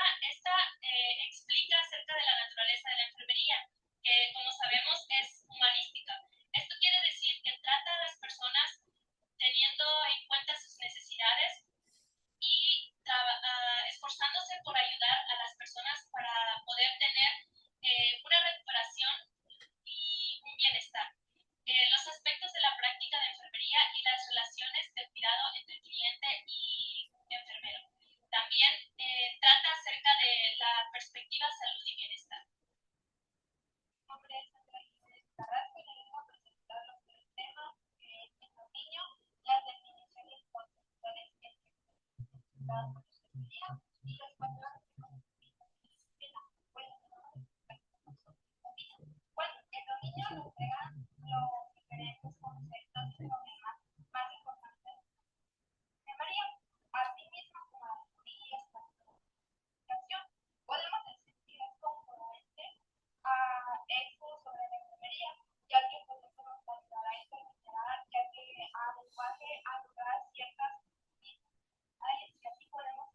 explica acerca de la naturaleza de la enfermería, que como sabemos es humanística. Esto quiere decir que trata a las personas teniendo en cuenta sus necesidades y esforzándose por ayudar a las personas para poder tener una recuperación y un bienestar. Los aspectos de la práctica de enfermería y las relaciones de cuidado entre cliente y enfermero. También trata acerca de la perspectiva salud y bienestar. Mi nombre es Andrea Jiménez Carrasco y le vengo a presentar los 3 temas que es el dominio, las definiciones conceptuales que es la enfermería y los patrones de conocimiento de la disciplina. Bueno, el dominio nos entrega los diferentes conceptos y problemas más importantes de la enfermería. Asimismo, como la teoría, podemos decir que es componente a eso sobre la enfermería, ya que pues esto nos ayudará a interpretar, ya que a lenguaje a lograr ciertas necesidades y así podemos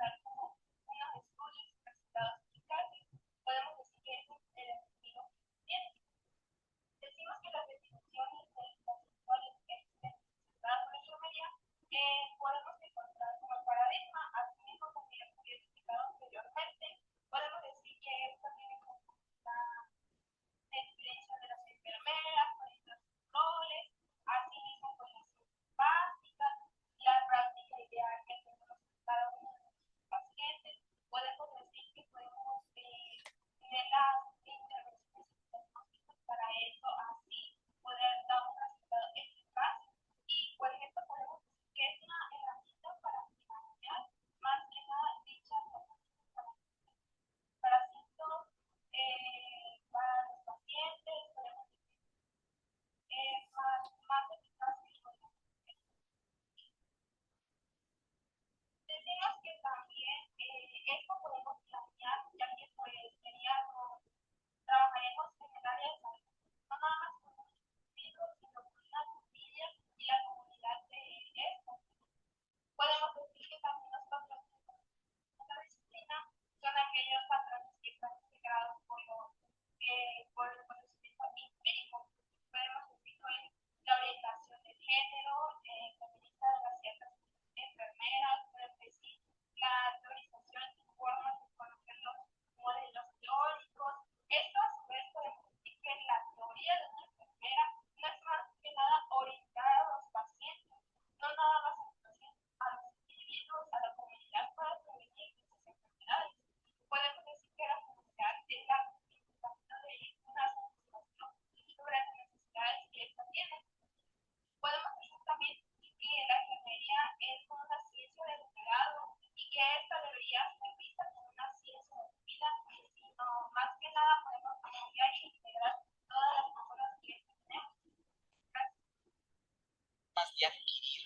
y adquirir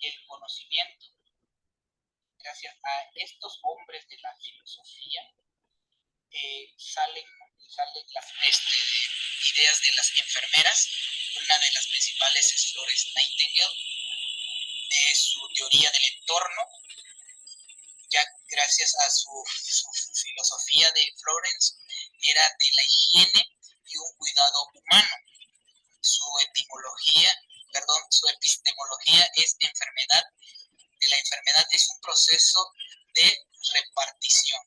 el conocimiento. Gracias a estos hombres de la filosofía salen las ideas de las enfermeras. Una de las principales es Florence Nightingale, de su teoría del entorno, ya gracias a su filosofía de Florence, era de la higiene y un cuidado humano. Su epistemología es enfermedad. De la enfermedad es un proceso de repartición.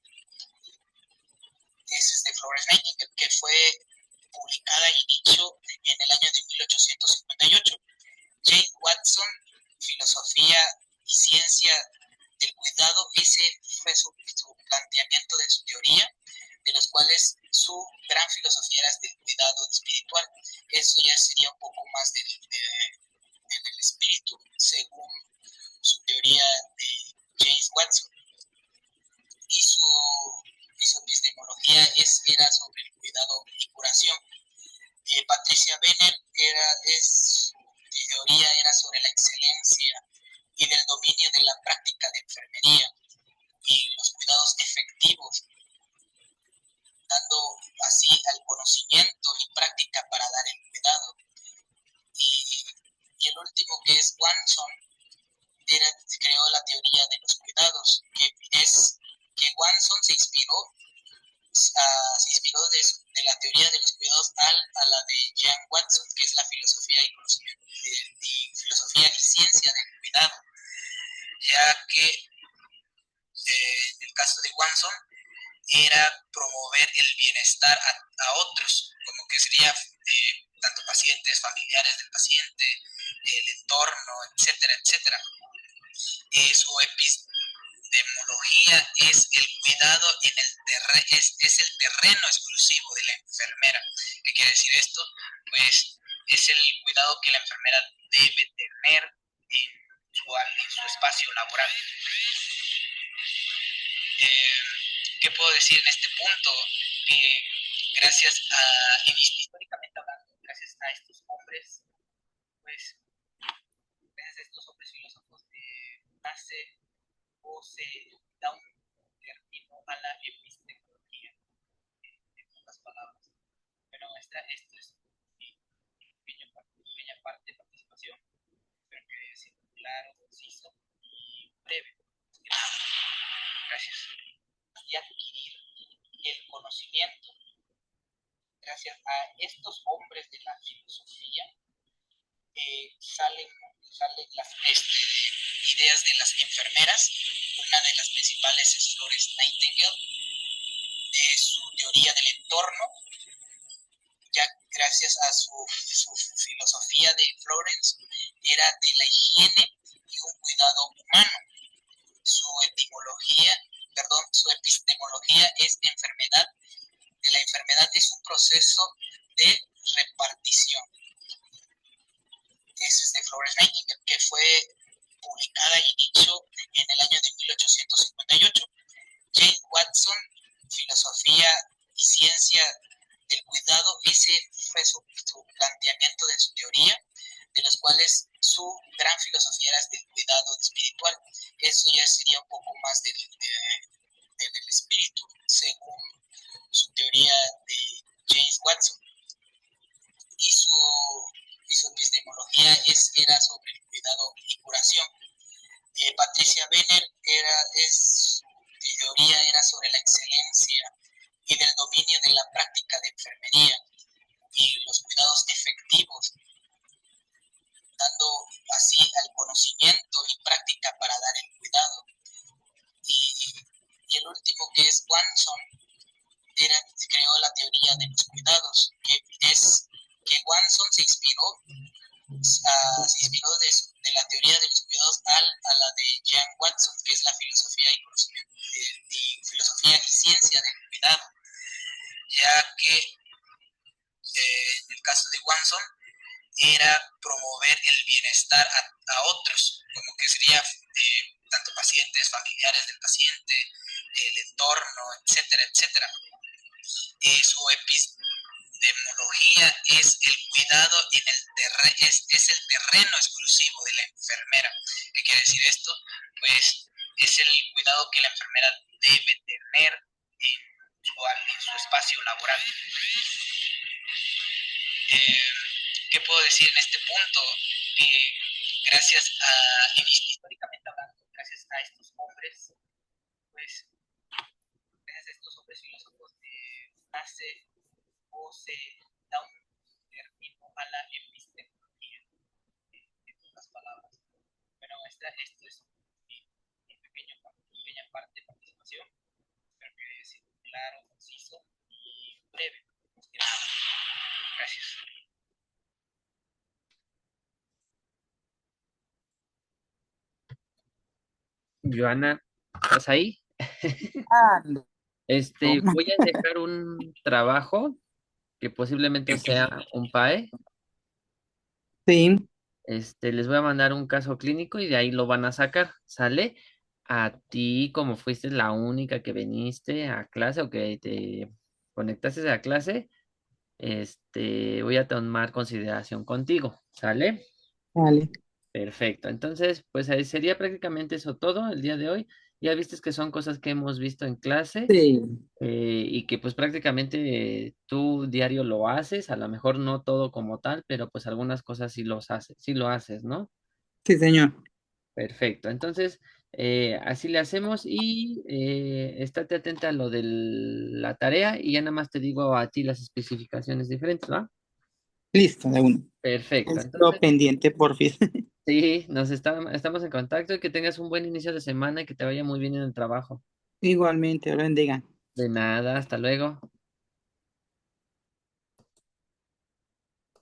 Es de Florence Nightingale, que fue publicada y dicho en el año de 1858. Jane Watson, filosofía y ciencia del cuidado, ese fue su planteamiento de su teoría, de los cuales su gran filosofía era del cuidado espiritual. Eso ya sería un poco más del espíritu, según su teoría de James Watson. Y su epistemología era sobre el cuidado y curación. Patricia Benner, su teoría era sobre la excelencia y del dominio de la práctica de enfermería y los cuidados efectivos, dando así al conocimiento y práctica para dar el cuidado. Y el último, que es Watson, creó la teoría de los cuidados, que Watson se inspiró de la teoría de los cuidados a la de Jan Watson, que es la filosofía y conocimiento filosofía y ciencia del cuidado, ya que en el caso de Watson era promover el bienestar a otros, como que sería tanto pacientes, familiares del paciente, el entorno, etcétera, etcétera. Su epistemología es el cuidado es el terreno exclusivo de la enfermera. ¿Qué quiere decir esto? Pues es el cuidado que la enfermera debe tener en su espacio laboral. ¿Qué puedo decir en este punto? Históricamente hablando, gracias a estos hombres, pues, gracias a estos hombres filósofos, nace o se da un término a la epistemología, en pocas palabras. Bueno, esto es mi pequeña parte de participación, espero que haya sido claro, conciso y breve. Gracias. Y adquirir el conocimiento. Gracias a estos hombres de la filosofía salen las ideas de las enfermeras. Una de las principales es Florence Nightingale, de su teoría del entorno, ya gracias a su filosofía de Florence era de la higiene y un cuidado humano. Su epistemología es enfermedad. De la enfermedad es un proceso de repartición. Es de Florence Nightingale, que fue publicada y dicho en el año de 1858. Jane Watson, filosofía y ciencia del cuidado, ese fue su planteamiento de su teoría, de los cuales su gran filosofía era del cuidado espiritual. Eso ya sería un poco más del espíritu, según su teoría de James Watson. Y su epistemología era sobre el cuidado y curación. Patricia Benner, su teoría era sobre la excelencia y del dominio de la práctica de enfermería y los cuidados efectivos, dando así al conocimiento y práctica para dar el cuidado. Y el último, que es Watson, creó la teoría de los cuidados, que Watson se inspiró de la teoría de los cuidados a la de Jan Watson, que es la filosofía y conocimiento filosofía y ciencia del cuidado, ya que en el caso de Watson era promover el bienestar a otros, como que sería tanto pacientes, familiares del paciente, el entorno, etcétera, etcétera. Su epistemología enfermería es el cuidado en es el terreno exclusivo de la enfermera. ¿Qué quiere decir esto? Pues es el cuidado que la enfermera debe tener en su espacio laboral. ¿Qué puedo decir en este punto? Gracias a, históricamente hablando, gracias a estos hombres, pues, gracias a estos hombres filósofos, nace o se da un término a la epistemología, en otras palabras. Bueno, esto es mi pequeña parte de participación. Espero que haya sido claro, conciso y breve. Gracias. Joana, ¿estás ahí? Voy a dejar un trabajo que posiblemente sea un PAE. Sí, Les voy a mandar un caso clínico y de ahí lo van a sacar, ¿sale? A ti, como fuiste la única que viniste a clase o que te conectaste a clase, voy a tomar consideración contigo, ¿sale? vale. Perfecto. Entonces, pues ahí sería prácticamente eso todo el día de hoy. Ya viste que son cosas que hemos visto en clase Sí, y que pues prácticamente tú diario lo haces, a lo mejor no todo como tal, pero pues algunas cosas sí lo haces, ¿no? sí, señor. Perfecto. Entonces, así le hacemos y estate atenta a lo de la tarea y ya nada más te digo a ti las especificaciones diferentes, ¿va? Listo, de uno. Perfecto. Esto Entonces, pendiente, por fin. sí, estamos en contacto y que tengas un buen inicio de semana y que te vaya muy bien en el trabajo. Igualmente, lo bendiga. De nada, hasta luego.